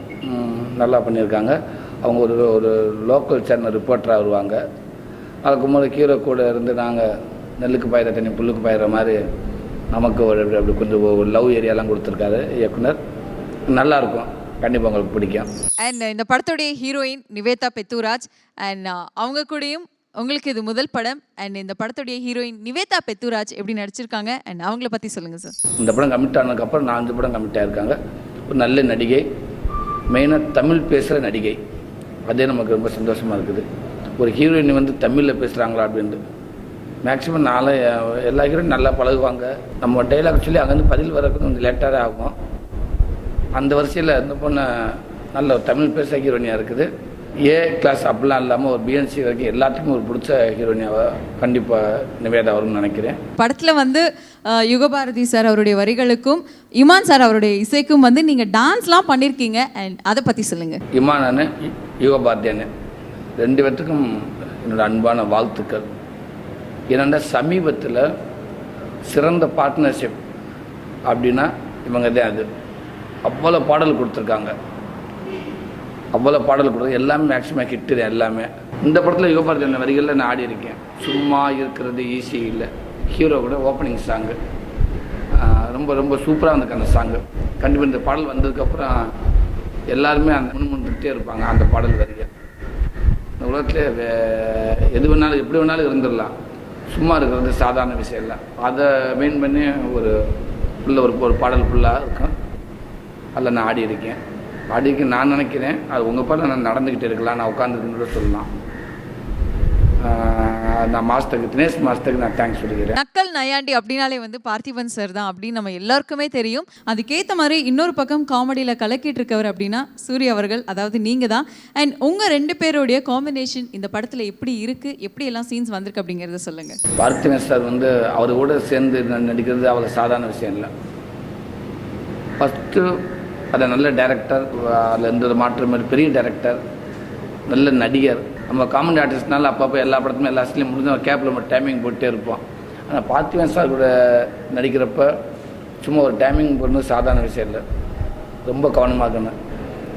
நல்லா பண்ணியிருக்காங்க. அவங்க ஒரு லோக்கல் சேனல் ரிப்போர்ட்டராக வருவாங்க. அதுக்கு முதல்ல ஹீரோ கூட இருந்து நாங்கள் நெல்லுக்கு பாயிற தண்ணி புல்லுக்கு பாயிற மாதிரி நமக்கு அப்படி கொஞ்சம் ஒரு லவ் ஏரியாலாம் கொடுத்துருக்காரு இயக்குனர். நல்லாயிருக்கும், கண்டிப்பாக உங்களுக்கு பிடிக்கும். அண்ட் இந்த படத்துடைய ஹீரோயின் நிவேதா பெத்துராஜ். அண்ட் அவங்க கூடயும் உங்களுக்கு இது முதல் படம். அண்ட் இந்த படத்துடைய ஹீரோயின் நிவேதா பெத்துராஜ் எப்படி நடிச்சிருக்காங்க அண்ட் அவங்கள பற்றி சொல்லுங்கள் சார். இந்த படம் கமிட் ஆனதுக்கப்புறம் 4 படம் கமிட் ஆகிருக்காங்க. ஒரு நல்ல நடிகை, மெயினாக தமிழ் பேசுகிற நடிகை. அதே நமக்கு ரொம்ப சந்தோஷமாக இருக்குது. ஒரு ஹீரோயின் வந்து தமிழில் பேசுகிறாங்களா அப்படின்ட்டு. மேக்ஸிமம் எல்லா ஹீரோயின் நல்லா பழகுவாங்க. நம்ம டைலாக் சொல்லி அங்கேருந்து பதில் வரதுக்கு கொஞ்சம் லேட்டாகவே ஆகும். அந்த வரிசையில் இந்த பொண்ணு நல்ல தமிழ் பேசுகிற ஹீரோயினியாக இருக்குது. ஏ கிளாஸ் அப்படிலாம் இல்லாமல் ஒரு பிஎன்சி வரைக்கும் எல்லாத்துக்கும் ஒரு பிடிச்ச ஹீரோயினியாக கண்டிப்பாக நிவேதா வரும்னு நினைக்கிறேன். படத்தில் வந்து யுகபாரதி சார் அவருடைய வரிகளுக்கும் இமான் சார் அவருடைய இசைக்கும் வந்து நீங்கள் டான்ஸ்லாம் பண்ணியிருக்கீங்க. அண்ட் அதை பற்றி சொல்லுங்கள். இமான் அண்ணன், யுகபாரதி அண்ணன் 2 பேர்த்துக்கும் என்னோடய அன்பான வாழ்த்துக்கள். ஏன்னா சமீபத்தில் சிறந்த பார்ட்னர்ஷிப் அப்படின்னா இவங்க தான். அது அவ்வளோ பாடல் கொடுத்துருக்காங்க, அவ்வளோ பாடல் கொடுத்து எல்லாமே மேக்ஸிமம் ஹிட்டு தான் எல்லாமே. இந்த படத்தில் யுகபாரதி அந்த வரிகளில் நான் ஆடி இருக்கேன். சும்மா இருக்கிறது ஈஸி இல்லை. ஹீரோ கூட ஓப்பனிங் சாங்கு ரொம்ப ரொம்ப சூப்பராக இருந்திருக்கு அந்த சாங்கு. கண்டிப்பாக இந்த பாடல் வந்ததுக்கப்புறம் எல்லாருமே அந்த முன்முன்னுக்கிட்டே இருப்பாங்க அந்த பாடல் வரியை. இந்த உலகத்தில் எது வேணாலும் எப்படி வேணாலும் இருந்துடலாம், சும்மா இருக்கிறது சாதாரண விஷயம் இல்லை. அதை மெயின் பண்ணி ஒரு பாடல் ஃபுல்லாக இருக்கும். அதில் நான் ஆடி இருக்கேன். நான் நினைக்கிறேன் அது உங்கள் பாடல நான் நடந்துக்கிட்டு இருக்கலாம், நான் உட்காந்துருக்குன்னு சொல்லலாம். நான் மாஸ்டருக்கு தினேஷ் மாஸ்டருக்கு நான் தேங்க்ஸ் சொல்லிக்கிறேன். நக்கல் நையாண்டி அப்படின்னாலே வந்து பார்த்திபன் சார் தான் அப்படின்னு நம்ம எல்லாருக்குமே தெரியும். அதுக்கேற்ற மாதிரி இன்னொரு பக்கம் காமெடியில் கலக்கிட்டு இருக்கவர் அப்படின்னா சூர்யா அவர்கள், அதாவது நீங்கள் தான். அண்ட் உங்கள் 2 பேருடைய காம்பினேஷன் இந்த படத்தில் எப்படி இருக்குது, எப்படி எல்லாம் சீன்ஸ் வந்திருக்கு அப்படிங்கிறத சொல்லுங்கள். பார்த்திபன் சார் வந்து அவர் கூட சேர்ந்து நடிக்கிறது அவ்வளோ சாதாரண விஷயம் இல்லை. ஃபஸ்ட்டு அதை நல்ல டேரக்டர், அதில் எந்த ஒரு மாற்றம் இல்லை, பெரிய டேரக்டர், நல்ல நடிகர். நம்ம காமெடி ஆர்டிஸ்ட்னால அப்பப்போ எல்லா படத்துமே எல்லா சீன்லையும் முடிஞ்ச ஒரு கேப்பில் நம்ம டைமிங் போட்டே இருப்போம். ஆனால் பார்த்திபன் சார் கூட நடிக்கிறப்ப சும்மா ஒரு டைமிங் போடுறது சாதாரண விஷயம் இல்லை, ரொம்ப கவனமாக இருக்கணும்.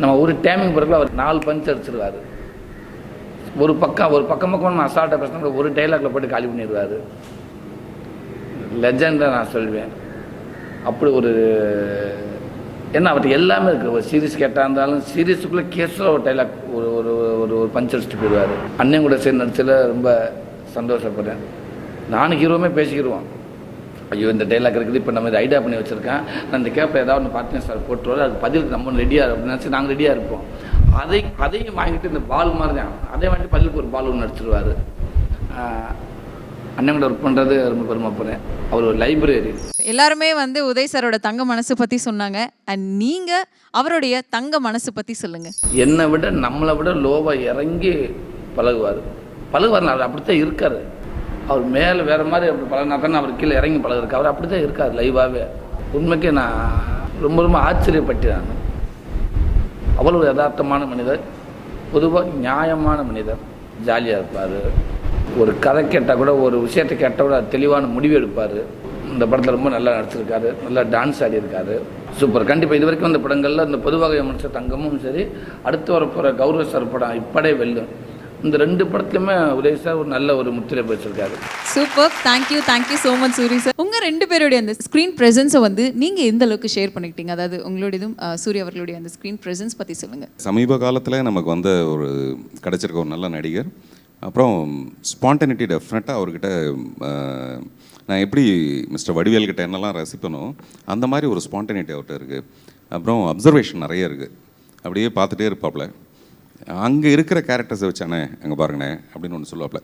நம்ம ஒரு டைமிங் போடுறதுல அவர் 4 பஞ்ச் அடிச்சிருவார். ஒரு பக்கம் நம்ம அசால்ட்டாக பேசினா ஒரு டைலாக்ல போட்டு காலி பண்ணிடுவார். லெஜெண்டாக நான் சொல்வேன். அப்படி ஒரு ஏன்னா அவர்கிட்ட எல்லாமே இருக்குது. ஒரு சீரியஸ் கேட்டால் இருந்தாலும் சீரியஸுக்குள்ளே கேஸில் ஒரு டைலாக் ஒரு ஒரு ஒரு ஒரு பஞ்ச் அடிச்சுட்டு போயிடுவார். அண்ணன் கூட சேர்ந்து நடிச்சதில் ரொம்ப சந்தோஷப்படுறேன். நானும் ஹீரோவுமே பேசிக்கிடுவோம். ஐயோ இந்த டைலாக் இருக்குது, இப்போ நம்ம இதை ஐடியா பண்ணி வச்சுருக்கேன், நான் இந்த கேப்பில் ஏதாவது ஒன்று பார்த்திபன் சார் போட்டுருவார், அதுக்கு பதிலுக்கு நம்ம ரெடியாக அப்படின்னு நினச்சி நாங்கள் ரெடியாக இருப்போம். அதையும் வாங்கிட்டு இந்த பால் மாதிரி தான் அதே வாங்கிட்டு பதிலுக்கு ஒரு பால் ஒன்று அடிச்சிருவார். அண்ணன் கூட ஒர்க் பண்ணுறது ரொம்ப பெருமைப்படுறேன். அவர் ஒரு லைப்ரரி. எல்லாருமே வந்து உதய் சாரோட தங்க மனசு பற்றி சொன்னாங்க. அண்ட் நீங்கள் அவருடைய தங்க மனசு பற்றி சொல்லுங்கள். என்னை விட நம்மளை விட லோவாக இறங்கி பழகுவார். அவர் அப்படித்தான் இருக்கார். அவர் மேலே வேறு மாதிரி அப்படி பழகினா தானே அவர் கீழே இறங்கி பழகிருக்கு. அவர் அப்படி தான் இருக்கார் லைவாகவே. உண்மைக்கே நான் ரொம்ப ரொம்ப ஆச்சரியப்பட்டேன். அவ்வளோ ஒரு யதார்த்தமான மனிதர், பொதுவாக நியாயமான மனிதர், ஜாலியாக இருப்பார். ஒரு கதை கேட்டால் கூட, ஒரு விஷயத்தை கேட்டால் கூட தெளிவான முடிவு எடுப்பார். இந்த படத்தில் ரொம்ப நல்லா நடிச்சிருக்காரு, நல்லா டான்ஸ் ஆடியிருக்காரு. சூப்பர். கண்டிப்பாக இது வரைக்கும் அந்த படங்களில் இந்த பொதுவாக மனுஷ தங்கமும் சரி, அடுத்து வரப்போகிற கௌரவ சார் படம் இப்படே வெல்லும், இந்த 2 படத்துலையுமே உதய் சார் ஒரு நல்ல ஒரு முத்திரை வச்சிருக்காரு. Super. Thank you so much Soori sir. உங்கள் 2 பேருடைய அந்த ஸ்க்ரீன் ப்ரெசன்ஸை வந்து நீங்கள் எந்த அளவுக்கு ஷேர் பண்ணிக்கிட்டீங்க? அதாவது உங்களுடையதும் சூர்யா அவர்களுடைய அந்த ஸ்க்ரீன் ப்ரெசன்ஸ் பற்றி சொல்லுங்கள். சமீப காலத்தில் நமக்கு வந்து ஒரு கிடச்சிருக்க ஒரு நல்ல நடிகர். அப்புறம் ஸ்பான்டனிட்டி டெஃபினட்டாக அவர்கிட்ட நான் எப்படி மிஸ்டர் வடிவேல்கிட்ட என்னெல்லாம் ரசிப்பனோ அந்த மாதிரி ஒரு ஸ்பான்டனிட்டி அவர்கிட்ட இருக்குது. அப்புறம் அப்சர்வேஷன் நிறைய இருக்குது. அப்படியே பார்த்துட்டே இருப்பாப்புல. அங்கே இருக்கிற கேரக்டர்ஸை வச்சானே அங்கே பாருங்கண்ணே அப்படின்னு ஒன்று சொல்லுவாப்புல.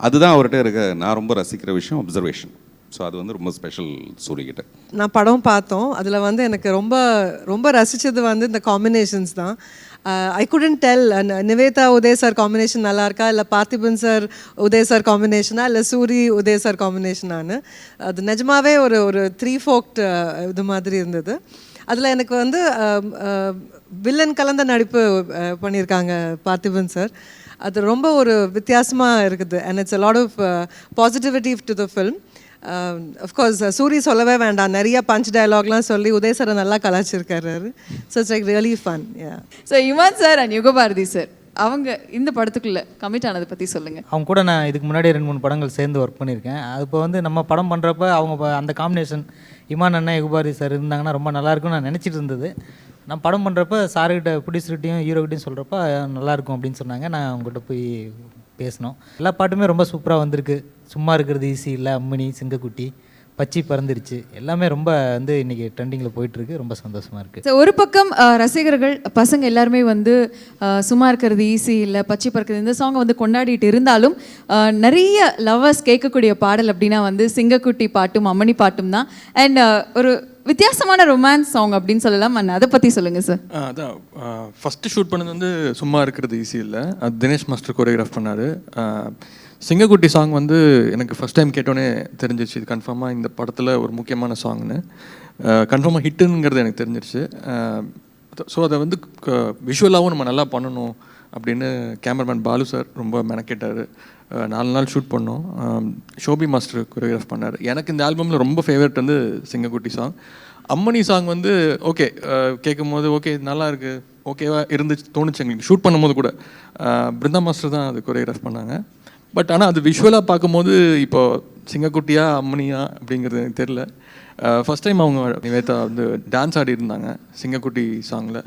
அதுதான் அவர்கிட்ட இருக்க நான் ரொம்ப ரசிக்கிற விஷயம், அப்சர்வேஷன். ஸோ அது வந்து ரொம்ப ஸ்பெஷல் சூரியகிட்ட. நான் படம் பார்த்தோம். அதில் வந்து எனக்கு ரொம்ப ரொம்ப ரசித்தது வந்து இந்த காம்பினேஷன்ஸ் தான். I couldn't tell Nivetha Uday sir combination நல்லா இருக்கா, இல்லை பார்த்திபன் சார் உதய் சார் காம்பினேஷனா, இல்லை சூரி உதய் சார் காம்பினேஷனானு. அது நிஜமாவே ஒரு ஒரு 3-4 இது மாதிரி இருந்தது. அதில் எனக்கு வந்து வில்லன் கலந்த நடிப்பு பண்ணியிருக்காங்க பார்த்திபன் சார். அது ரொம்ப ஒரு வித்தியாசமாக இருக்குது. And it's a lot of positivity to the film. Of course Soori சொல்லவே வேண்டாம், நிறைய பஞ்ச் டயலாக்லாம் சொல்லி உதய் சாரை நல்லா கலாச்சிருக்காரு. So it's like really fun. So Imman sir and Yugabharathi sir அவங்க இந்த படத்துக்குள்ளே கமிட் ஆனதை பற்றி சொல்லுங்கள். அவங்க கூட நான் இதுக்கு முன்னாடி 2-3 படங்கள் சேர்ந்து ஒர்க் பண்ணியிருக்கேன். அது இப்போ வந்து நம்ம படம் பண்ணுறப்ப அவங்க அந்த காம்பினேஷன் இமான் அண்ணன் யுகபாரதி சார் இருந்தாங்கன்னா ரொம்ப நல்லாயிருக்கும்னு நான் நினச்சிட்டு இருந்தது. நான் படம் பண்ணுறப்ப சார்கிட்ட ப்ரொடியூசர்கிட்டையும் ஹீரோக்கிட்டையும் சொல்கிறப்ப நல்லாயிருக்கும் அப்படின்னு சொன்னாங்க. நான் அவங்ககிட்ட போய் பேசினோம். எல்லா பாட்டுமே ரொம்ப சூப்பராக வந்திருக்கு. சும்மா இருக்கிறது ஈஸி இல்லை, அம்மணி, சிங்கக்குட்டி, பச்சி பறந்துருச்சு, எல்லாமே ரொம்ப வந்து இன்றைக்கி ட்ரெண்டிங்கில் போயிட்டுருக்கு. ரொம்ப சந்தோஷமாக இருக்குது. ஸோ ஒரு பக்கம் ரசிகர்கள் பசங்க எல்லாருமே வந்து சும்மா இருக்கிறது ஈஸி இல்லை, பச்சி பறக்கிறது இந்த சாங்கை வந்து கொண்டாடிட்டு இருந்தாலும் நிறைய லவர்ஸ் கேட்கக்கூடிய பாடல் அப்படின்னா வந்து சிங்கக்குட்டி பாட்டும் அம்மணி பாட்டும் தான். அண்ட் ஒரு வித்தியாசமான ரொமான்ஸ் சாங் அப்படின்னு சொல்லலாம். அதை பற்றி சொல்லுங்கள் சார். அதான் ஃபஸ்ட்டு ஷூட் பண்ணது வந்து சும்மா இருக்கிறது ஈஸி இல்லை, அது தினேஷ் மாஸ்டர் கோரியோகிராஃப் பண்ணார். சிங்கக்குட்டி சாங் வந்து எனக்கு ஃபஸ்ட் டைம் கேட்டோன்னே தெரிஞ்சிருச்சு இது கன்ஃபார்மாக இந்த படத்தில் ஒரு முக்கியமான சாங்னு. கன்ஃபார்மாக ஹிட்டுங்கிறது எனக்கு தெரிஞ்சிருச்சு. ஸோ அதை வந்து விஷுவலாகவும் நம்ம நல்லா பண்ணணும் அப்படின்னு கேமராமேன் பாலு சார் ரொம்ப மெனக்கேட்டார். 4 நாள் ஷூட் பண்ணோம். ஷோபி மாஸ்டர் கொரியோகிராஃப் பண்ணார். எனக்கு இந்த ஆல்பமில் ரொம்ப ஃபேவரட் வந்து சிங்கக்குட்டி சாங். அம்மணி சாங் வந்து ஓகே கேட்கும் போது ஓகே நல்லா இருக்குது, ஓகேவா இருந்துச்சு தோணுச்சு எங்களுக்கு. ஷூட் பண்ணும்போது கூட பிருந்தா மாஸ்டர் தான் அது கொரியோகிராஃப் பண்ணாங்க. பட் ஆனால் அது விஷுவலாக பார்க்கும்போது இப்போ சிங்கக்குட்டியா அம்மனியா அப்படிங்கிறது எனக்கு தெரில. ஃபஸ்ட் டைம் அவங்க நிவேதா வந்து டான்ஸ் ஆடி இருந்தாங்க சிங்கக்குட்டி சாங்கில்.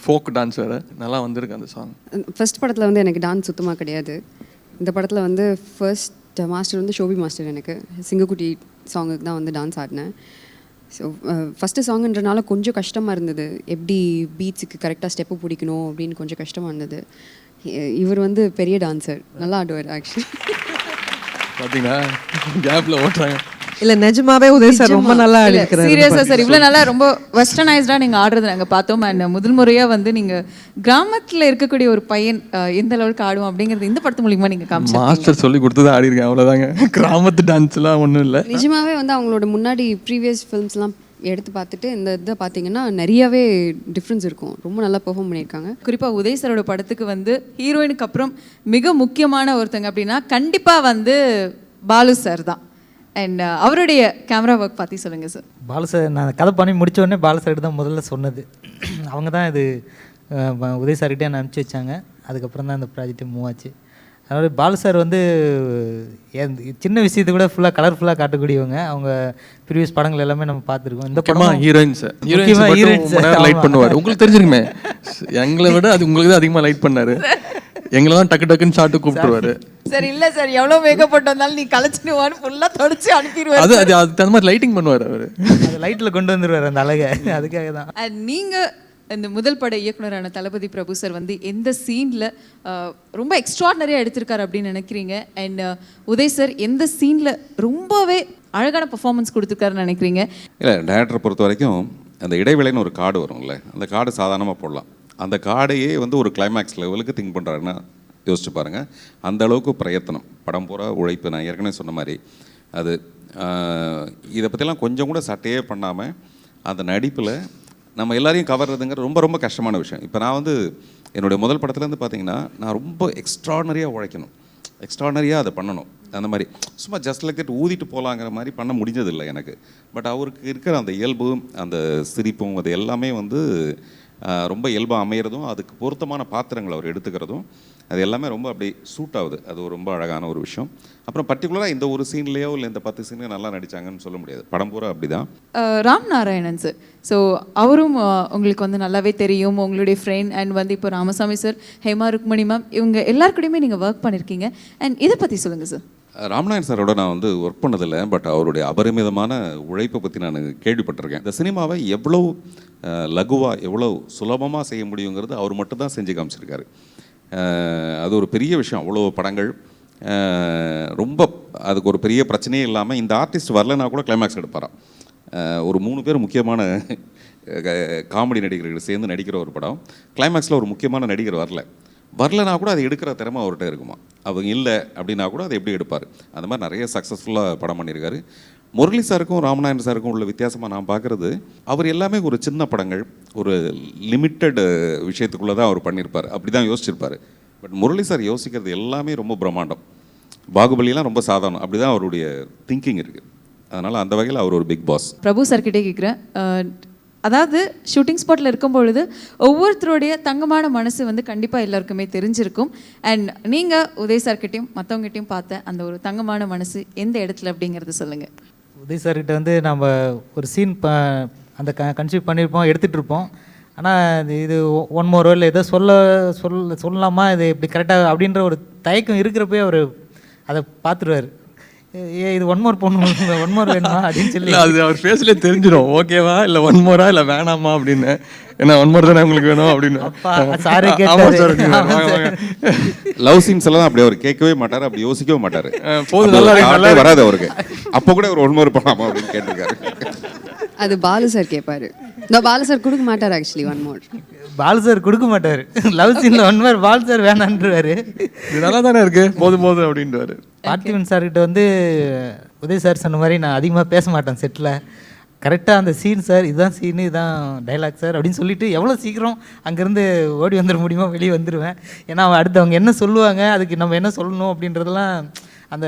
ஃபோக் டான்ஸ் வேறு நல்லா வந்திருக்கு அந்த சாங். ஃபர்ஸ்ட் படத்தில் வந்து எனக்கு டான்ஸ் சுத்தமாக கிடையாது. இந்த படத்தில் வந்து ஃபர்ஸ்ட் மாஸ்டர் வந்து ஷோபி மாஸ்டர். எனக்கு சிங்கக்குட்டி சாங்குக்கு தான் வந்து டான்ஸ் ஆடினேன். ஸோ ஃபஸ்ட்டு சாங்குன்றனால கொஞ்சம் கஷ்டமாக இருந்தது. எப்படி பீட்ஸுக்கு கரெக்டாக ஸ்டெப்பு பிடிக்கணும் அப்படின்னு கொஞ்சம் கஷ்டமாக இருந்தது. இவர் வந்து பெரிய டான்ஸர், நல்லா ஆடுவார் ஆக்சுவலி. பார்த்தீங்கன்னா கேப்பில் ஓட்டுறாங்க. இல்ல நிஜமாவே உதய் சார் ரொம்ப நல்லா ஆடிருக்கிறாரு. சீரியஸா சார் இவ்வளவு நல்லா ரொம்ப வெஸ்டர்னைஸ்டா நீங்க ஆடுறது நாங்க பார்த்தோம். அண்ட் முதல் முறையா வந்து நீங்க கிராமத்துல இருக்கக்கூடிய ஒரு பையன் எந்த அளவுக்கு ஆடுவோம் அப்படிங்கறது இந்த படத்து மூலியமா நீங்க காமிச்சீங்க. மாஸ்டர் சொல்லி கொடுத்தது ஆடி இருக்கேன், அவ்வளோதாங்க. கிராமத்து டான்ஸ்லாம் ஒன்றும் இல்லை. நிஜமாவே வந்து அவங்களோட முன்னாடி ப்ரீவியஸ் ஃபிலிம்ஸ்லாம் எடுத்து பார்த்துட்டு இந்த இதை பார்த்தீங்கன்னா நிறையவே டிஃப்ரென்ஸ் இருக்கும். ரொம்ப நல்லா பெர்ஃபார்ம் பண்ணியிருக்காங்க. குறிப்பா உதய் சாரோட படத்துக்கு வந்து ஹீரோயினுக்கு அப்புறம் மிக முக்கியமான ஒருத்தங்க அப்படின்னா கண்டிப்பா வந்து பாலு சார் தான். அண்ட் அவருடைய கேமரா ஒர்க் பற்றி சொல்லுங்கள் சார். பாலு சார் நான் கதை பண்ணி முடிச்ச உடனே பாலு சார்கிட்ட தான் முதல்ல சொன்னது. அவங்க தான் இது உதய் சார்கிட்டே நான் அனுப்பிச்சி வச்சாங்க. அதுக்கப்புறம் தான் இந்த ப்ராஜெக்ட் மூவ் ஆச்சு. அதாவது பாலு சார் வந்து சின்ன விஷயத்தை கூட ஃபுல்லாக கலர்ஃபுல்லாக காட்டக்கூடியவங்க. அவங்க ப்ரீவியஸ் படங்கள் எல்லாமே நம்ம பார்த்துருக்கோம். இந்த படம் ஹீரோயின்ஸ் லைட் பண்ணுவார். உங்களுக்கு தெரிஞ்சிருக்குமே, எங்களை விட அது உங்களுக்கு தான் அதிகமாக லைட் பண்ணாரு. எங்களை தான் டக்கு டக்குன்னு சாட்டு கூப்பிட்டுருவாரு. சார் இல்லை சார், எவ்வளோ மேக்கப் போட்டு வந்தாலும் நீ கலைச்சிடுவான்னு ஃபுல்லாக தொடச்சி அனுப்பிடுவார். அதுக்கு தகுந்த மாதிரி லைட்டிங் பண்ணுவார் அவர். அது லைட்டில் கொண்டு வந்துடுவார் அந்த அழகை. அதுக்காக தான். அண்ட் நீங்கள் இந்த முதல் பட இயக்குனரான தளபதி பிரபு சார் வந்து எந்த சீனில் ரொம்ப எக்ஸ்ட்ராடினரியாக எடுத்திருக்காரு அப்படின்னு நினைக்கிறீங்க? அண்ட் உதய் சார் எந்த சீனில் ரொம்பவே அழகான பர்ஃபார்மன்ஸ் கொடுத்துருக்காருன்னு நினைக்கிறீங்க? இல்லை, டைரக்டரை பொறுத்த வரைக்கும் அந்த இடைவேளைன்னு ஒரு கார்டு வரும்ல, அந்த கார்டு சாதாரணமாக போடலாம். அந்த கார்டையே வந்து ஒரு கிளைமேக்ஸ் லெவலுக்கு திங்க் பண்ணுறாருன்னா யோசிச்சு பாருங்கள். அந்த அளவுக்கு பிரயத்தனம், படம் பூரா உழைப்பு. நான் ஏற்கனவே சொன்ன மாதிரி அது இதை பற்றிலாம் கொஞ்சம் கூட சட்டையே பண்ணாமல் அந்த நடிப்பில் நம்ம எல்லாரையும் கவர்றதுங்கிற ரொம்ப ரொம்ப கஷ்டமான விஷயம். இப்போ நான் வந்து என்னுடைய முதல் படத்துலேருந்து பார்த்தீங்கன்னா நான் ரொம்ப எக்ஸ்ட்ராடனரியாக உழைக்கணும், எக்ஸ்ட்ராடனரியாக அதை பண்ணணும். அந்த மாதிரி சும்மா ஜஸ்ட் லைக் தட் ஊதிட்டு போகலாங்கிற மாதிரி பண்ண முடிஞ்சதில்லை எனக்கு. பட் அவருக்கு இருக்கிற அந்த இயல்பு, அந்த சிரிப்பும், அது எல்லாமே வந்து ரொம்ப இயல்பாக அமையிறதும், அதுக்கு பொருத்தமான பாத்திரங்களை அவர் எடுத்துக்கிறதும், அது எல்லாமே ரொம்ப அப்படி சூட் ஆகுது. அது ஒரு ரொம்ப அழகான ஒரு விஷயம். அப்புறம் பர்டிகுலராக இந்த ஒரு சீன்லேயோ இல்லை இந்த 10 சீன்லையோ நல்லா நடித்தாங்கன்னு சொல்ல முடியாது. படம் பூரா அப்படி தான். ராம் நாராயணன் சார், ஸோ அவரும் உங்களுக்கு வந்து நல்லாவே தெரியும், உங்களுடைய ஃப்ரெண்ட். அண்ட் வந்து இப்போ ராமசாமி சார், ஹேமா ருக்மணி மேம், இவங்க எல்லாருக்கூடையுமே நீங்கள் ஒர்க் பண்ணியிருக்கீங்க. அண்ட் இதை பற்றி சொல்லுங்கள் சார். ராம்நாயன் சாரோட நான் வந்து ஒர்க் பண்ணதில்லை, பட் அவருடைய அபரிமிதமான உழைப்பை பற்றி நான் கேள்விப்பட்டிருக்கேன். இந்த சினிமாவை எவ்வளோ லகுவாக, எவ்வளோ சுலபமாக செய்ய முடியுங்கிறது அவர் மட்டும்தான் செஞ்சு காமிச்சிருக்காரு. அது ஒரு பெரிய விஷயம். அவ்வளோ படங்கள் ரொம்ப அதுக்கு ஒரு பெரிய பிரச்சனையே இல்லாமல் இந்த ஆர்டிஸ்ட் வரலைன்னா கூட கிளைமேக்ஸ் எடுப்பாராம். ஒரு 3 பேர் முக்கியமான காமெடி நடிகர்கள் சேர்ந்து நடிக்கிற ஒரு படம், கிளைமேக்ஸில் ஒரு முக்கியமான நடிகர் வரலனா கூட அதை எடுக்கிற திறமை அவர்கிட்ட இருக்குமா. அவங்க இல்லை அப்படின்னா கூட அதை எப்படி எடுப்பார். அந்த மாதிரி நிறைய சக்ஸஸ்ஃபுல்லாக படம் பண்ணியிருக்காரு. முரளி சாருக்கும் ராமநாயன் சாருக்கும் உள்ள வித்தியாசமாக நான் பார்க்குறது, அவர் எல்லாமே ஒரு சின்ன படங்கள், ஒரு லிமிட்டட் விஷயத்துக்குள்ளே தான் அவர் பண்ணியிருப்பார். அப்படி தான் யோசிச்சிருப்பார். பட் முரளி சார் யோசிக்கிறது எல்லாமே ரொம்ப பிரம்மாண்டம். பாகுபலியெலாம் ரொம்ப சாதாரணம். அப்படி தான் அவருடைய திங்கிங் இருக்குது. அதனால் அந்த வகையில் அவர் ஒரு பிக் பாஸ். பிரபு சார்கிட்டே கேட்குறேன், அதாவது ஷூட்டிங் ஸ்பாட்டில் இருக்கும் பொழுது ஒவ்வொருத்தருடைய தங்கமான மனசு வந்து கண்டிப்பாக எல்லாருக்குமே தெரிஞ்சிருக்கும். அண்ட் நீங்கள் உதய் சார்கிட்டையும் மற்றவங்ககிட்டையும் பார்த்த அந்த ஒரு தங்கமான மனசு எந்த இடத்துல அப்படிங்கிறது சொல்லுங்கள். உதய் சார்கிட்ட வந்து நம்ம ஒரு சீன் அந்த கன்சீவ் பண்ணியிருப்போம், எடுத்துகிட்டு இருப்போம். ஆனால் இது ஒன் மோரோ இல்லை ஏதோ சொல்லலாமா, இது இப்படி கரெக்டாக அப்படின்ற ஒரு தயக்கம் இருக்கிறப்பே அவர் அதை பார்த்துருவார். இது ஒன் மோர் வேணுமா அப்படின்னு சொல்லி அது அவர் ஃபேஸ்லேயே தெரிஞ்சிடும், ஓகேவா இல்லை ஒன் மோரா இல்லை வேணாமா அப்படின்னு. ஏன்னா ஒன் மோர் தானே உங்களுக்கு வேணும் அப்படின்னு. சாரே லவ் சீன்ஸ் எல்லாம் அப்படி அவர் கேட்கவே மாட்டார், அப்படி யோசிக்கவே மாட்டார். போதும், நல்லா வராது அவருக்கு. அப்போ கூட ஒரு ஒன் மோர் பண்ணலாமா அப்படின்னு கேட்டிருக்காரு. அது பாலு சார் கேட்பாரு. பாலு சார் கொடுக்க மாட்டார். Actually one more Balu sir கொடுக்க மாட்டார். லவ் சீனில் ஒன் மோர் பாலு சார் வேணான்றாரு. இது நல்லா தானே இருக்கு, போதும் அப்படின்றாரு. பார்த்திபன் சார்கிட்ட வந்து உதய் சார் சொன்ன மாதிரி நான் அதிகமாக பேச மாட்டேன் செட்டில். கரெக்டாக அந்த சீன் சார், இதுதான் சீனு, இதுதான் டைலாக் சார் அப்படின்னு சொல்லிட்டு எவ்வளோ சீக்கிரம் அங்கேருந்து ஓடி வந்துட முடியுமோ வெளியே வந்துடுவேன். ஏன்னா அடுத்து அவங்க என்ன சொல்லுவாங்க, அதுக்கு நம்ம என்ன சொல்லணும் அப்படின்றதெல்லாம் அந்த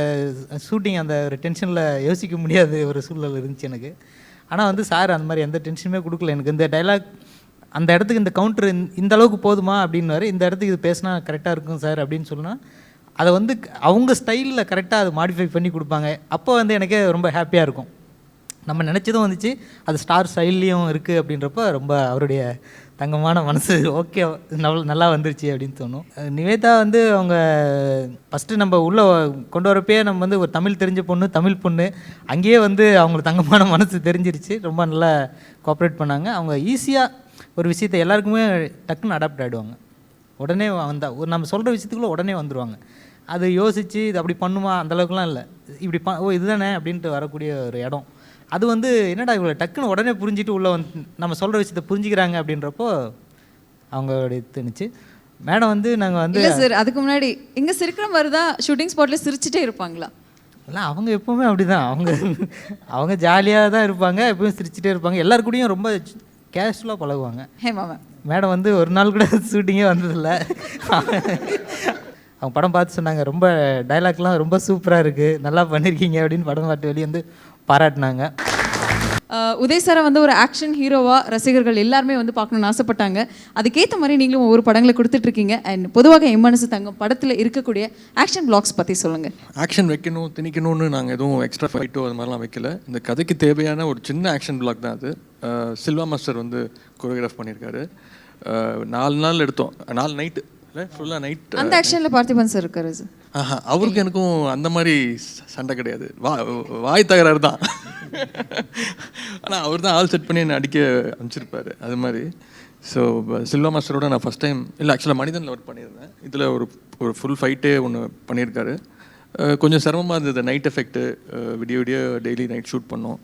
ஷூட்டிங் அந்த ஒரு டென்ஷனில் யோசிக்க முடியாத ஒரு சூழ்நிலை இருந்துச்சு எனக்கு. ஆனால் வந்து சார் அந்த மாதிரி எந்த டென்ஷனுமே கொடுக்கல எனக்கு. இந்த டைலாக் அந்த இடத்துக்கு இந்த கவுண்டர் இந்த அளவுக்கு போதுமா அப்படின்னுவார், இந்த இடத்துக்கு இது பேசினா கரெக்டாக இருக்கும் சார் அப்படின்னு சொன்னால் அதை வந்து அவங்க ஸ்டைலில் கரெக்டாக அதை மாடிஃபை பண்ணி கொடுப்பாங்க. அப்போ வந்து எனக்கே ரொம்ப ஹாப்பியாக இருக்கும். நம்ம நினச்சதும் வந்துச்சு, அது ஸ்டார் ஸ்டைல்லையும் இருக்குது அப்படின்றப்ப ரொம்ப அவருடைய தங்கமான மனசு ஓகே நல்லா வந்துருச்சு அப்படின்னு தோணும். நிவேதா வந்து அவங்க ஃபஸ்ட்டு நம்ம உள்ளே கொண்டு வரப்பே நம்ம வந்து ஒரு தமிழ் தெரிஞ்ச பொண்ணு, தமிழ் பொண்ணு, அங்கேயே வந்து அவங்களுக்கு தங்கமான மனசு தெரிஞ்சிருச்சு. ரொம்ப நல்லா கோஆப்ரேட் பண்ணாங்க. அவங்க ஈஸியாக ஒரு விஷயத்தை எல்லாருக்குமே டக்குன்னு அடாப்ட் ஆகிடுவாங்க. உடனே வந்தால் நம்ம சொல்கிற விஷயத்துக்குள்ளே உடனே வந்துடுவாங்க. அதை யோசித்து இது அப்படி பண்ணுமா அந்தளவுக்குலாம் இல்லை, இப்படி ஓ இதுதானே அப்படின்ட்டு வரக்கூடிய ஒரு இடம். அது வந்து என்னடா இவ்வளோ டக்குன்னு உடனே புரிஞ்சுட்டு உள்ளே வந்து நம்ம சொல்கிற விஷயத்தை புரிஞ்சுக்கிறாங்க அப்படின்றப்போ அவங்களுடைய தோணுச்சு. மேடம் வந்து நாங்கள் வந்து இல்லை சார், அதுக்கு முன்னாடி இங்கே சிரிக்கிற மாதிரி தான் ஷூட்டிங் ஸ்பாட்டில் சிரிச்சிட்டே இருப்பாங்களா? இல்லை, அவங்க எப்போவுமே அப்படி தான். அவங்க ஜாலியாக தான் இருப்பாங்க, எப்பவும் சிரிச்சிட்டே இருப்பாங்க, எல்லாருக்கூடையும் ரொம்ப கேஷுவலாக பழகுவாங்க. ஹேமா மேம் மேடம் வந்து ஒரு நாள் கூட ஷூட்டிங்கே வந்ததில்லை. அவங்க படம் பார்த்து சொன்னாங்க, ரொம்ப டைலாக்லாம் ரொம்ப சூப்பராக இருக்குது, நல்லா பண்ணியிருக்கீங்க அப்படின்னு படம் பார்த்து வெளியே வந்து பாராட்டினாங்க. உதய் சாரை வந்து ஒரு ஆக்ஷன் ஹீரோவாக ரசிகர்கள் எல்லாருமே வந்து பார்க்கணுன்னு ஆசைப்பட்டாங்க. அதுக்கேற்ற மாதிரி நீங்களும் ஒவ்வொரு படங்களை கொடுத்துட்ருக்கீங்க. அண்ட் பொதுவாக என் மனசு தங்கம் படத்தில் இருக்கக்கூடிய ஆக்ஷன் பிளாக்ஸ் பற்றி சொல்லுங்கள். ஆக்ஷன் வைக்கணும் திணிக்கணும்னு நாங்கள் எதுவும் எக்ஸ்ட்ரா ஃபைட்டோ அது மாதிரிலாம் வைக்கல. இந்த கதைக்கு தேவையான ஒரு சின்ன ஆக்ஷன் பிளாக் தான் அது. சில்வா மாஸ்டர் வந்து கொரியோகிராஃப் பண்ணியிருக்காரு. 4 நாள் எடுத்தோம், 4 நைட்டு ஃபுல்லாக நைட். அந்த ஆக்ஷனில் பார்த்திபன் சார் இருக்காரு சார். அவருக்கு எனக்கும் அந்த மாதிரி சண்டை கிடையாது, வாய் தகராறு தான். ஆனால் அவர் தான் ஆள் செட் பண்ணி என்னை அடிக்க அனுப்பிச்சிருப்பாரு அது மாதிரி. ஸோ சில்வா மாஸ்டரோட நான் ஃபஸ்ட் டைம் இல்லை, ஆக்சுவலாக மனிதனில் ஒர்க் பண்ணியிருந்தேன். இதில் ஒரு ஃபுல் ஃபைட்டே ஒன்று பண்ணியிருக்காரு. கொஞ்சம் சிரமமாக இருந்தது, நைட் எஃபெக்ட்டு, விடிய விடிய டெய்லி நைட் ஷூட் பண்ணோம்.